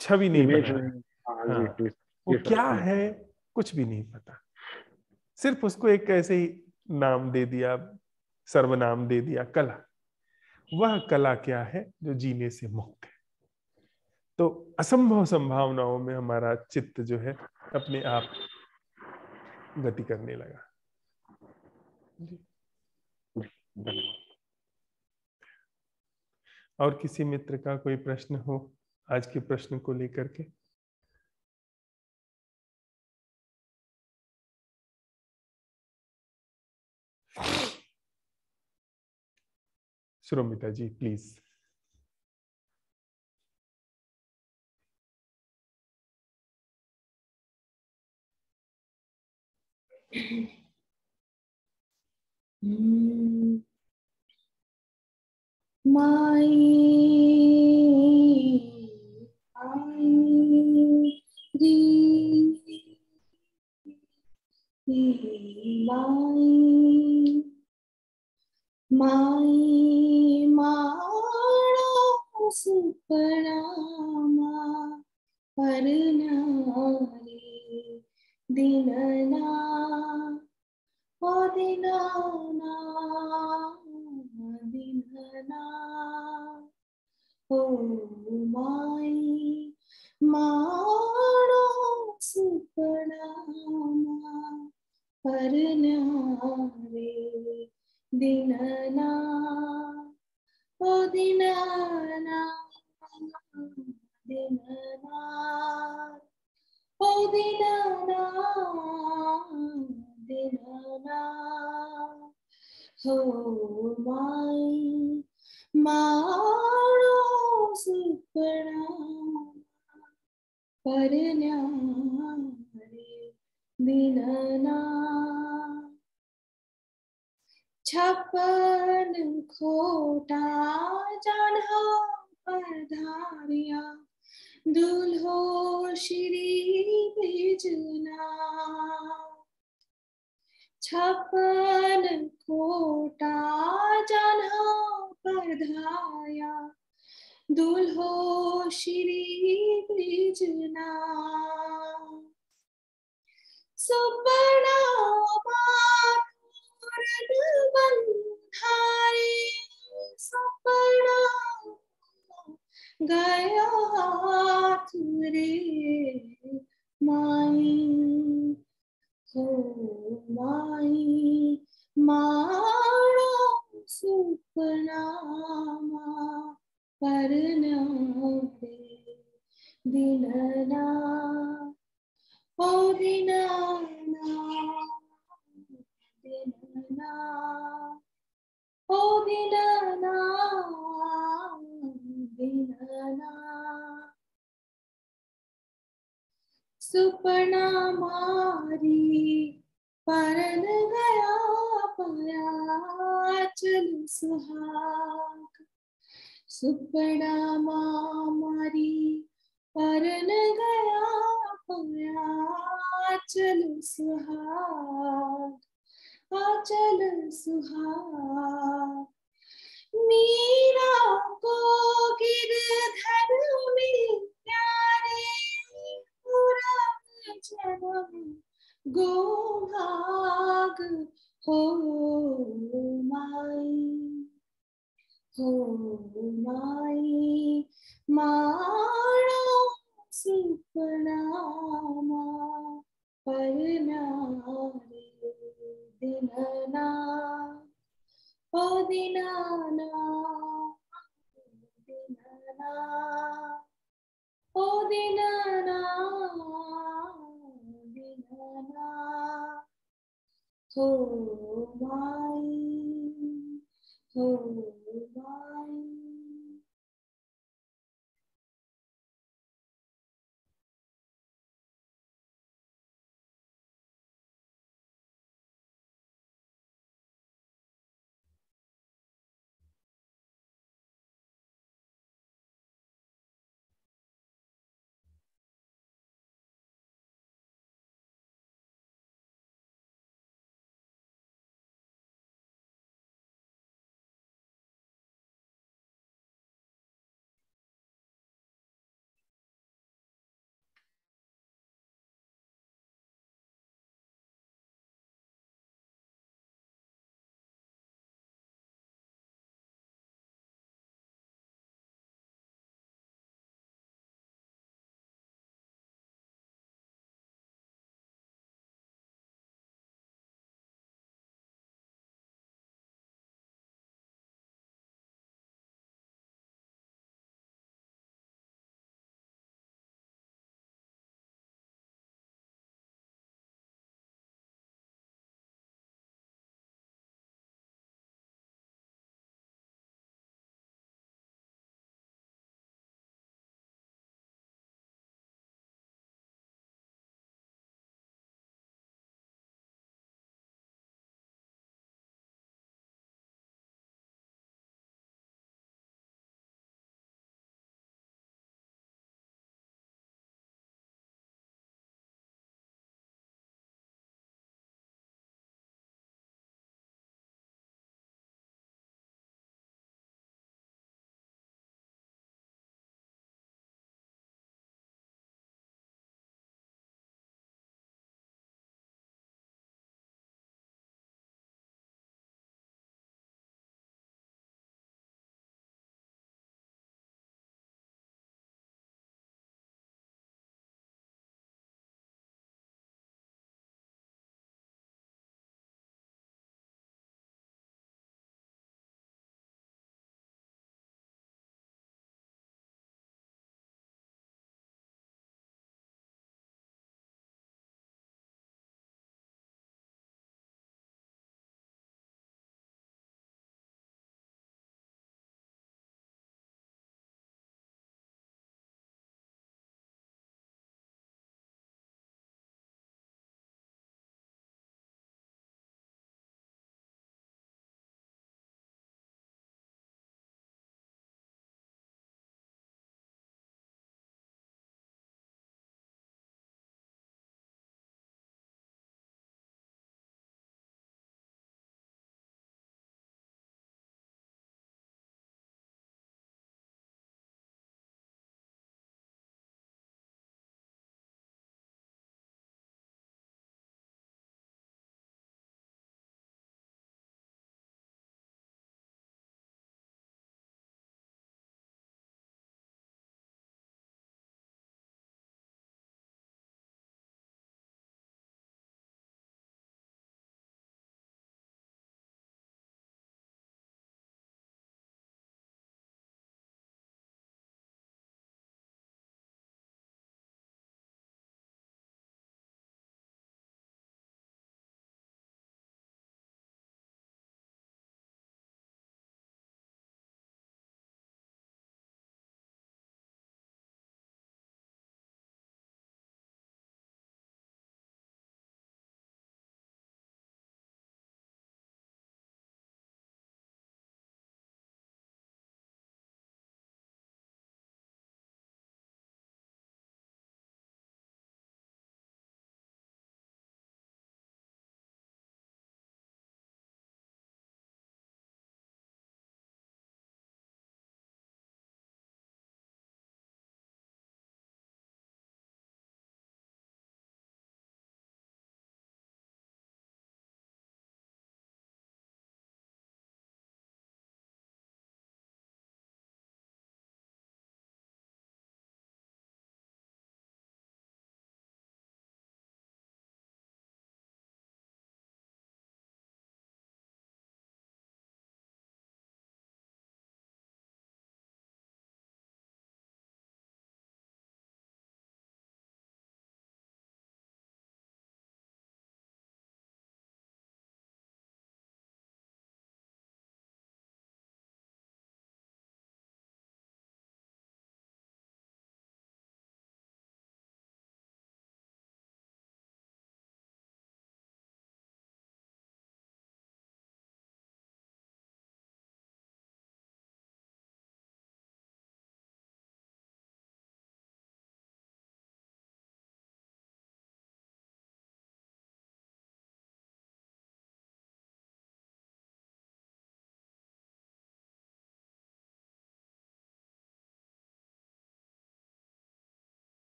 छवि नहीं इमेज बना नहीं। है। हाँ हाँ, जी, वो क्या है कुछ भी नहीं पता, सिर्फ उसको एक ऐसे ही नाम दे दिया, सर्वनाम दे दिया, कला। वह कला क्या है जो जीने से मुक्त है। तो असंभव संभावनाओं में हमारा चित्त जो है अपने आप गति करने लगा। और किसी मित्र का कोई प्रश्न हो आज के प्रश्न को लेकर के? सुरमिता जी प्लीज। माई माणो सुपनामा परनारी दिनना ओ दिनना दिनना ओ माई माणो सुपनामा परनारी दिनना ओ दिनना दिनना ओ दिनना दिनना हो माई माणो सुपना परन्यारे दिनना छप्पन खोटा जान्हा पधारिया दुल्हो श्री बिजना छप्पन खोटा जान्हा पधाया दुल्हो श्री बिजना सुपना बंधारे सपना गया हाथ रे माई हो माई माणो सुपना परनारे दिनना ओ दिनना दीनना ओ दीनना दीनना सुपना मारी परन गया पाया चल सुहाग सुपना मारी परन गया पाया चल सुहाग आचल सुहाग मीरा को गिरधर में प्यारे पूरा जन्म गोभाग हो माई हो माई माणो सुपना परना रे दिनना ओ दीनना दीनना ओ दीनना दीनना हो माई हो माई।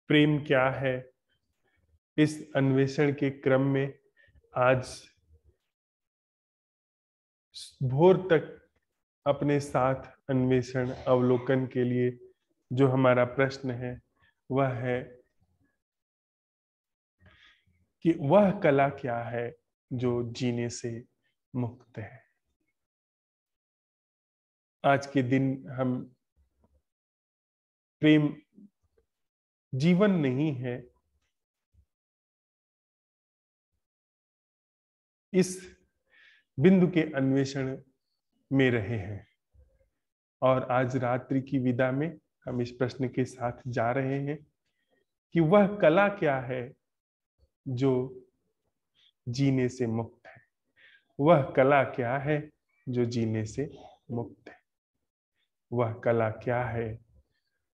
प्रेम क्या है, इस अन्वेषण के क्रम में आज भोर तक अपने साथ अन्वेषण अवलोकन के लिए जो हमारा प्रश्न है वह है कि वह कला क्या है जो जीने से मुक्त है। आज के दिन हम प्रेम जीवन नहीं है, इस बिंदु के अन्वेषण में रहे हैं। और आज रात्रि की विदा में हम इस प्रश्न के साथ जा रहे हैं कि वह कला क्या है जो जीने से मुक्त है। वह कला क्या है जो जीने से मुक्त है। वह कला क्या है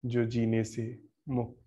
जो जीने से मुक्त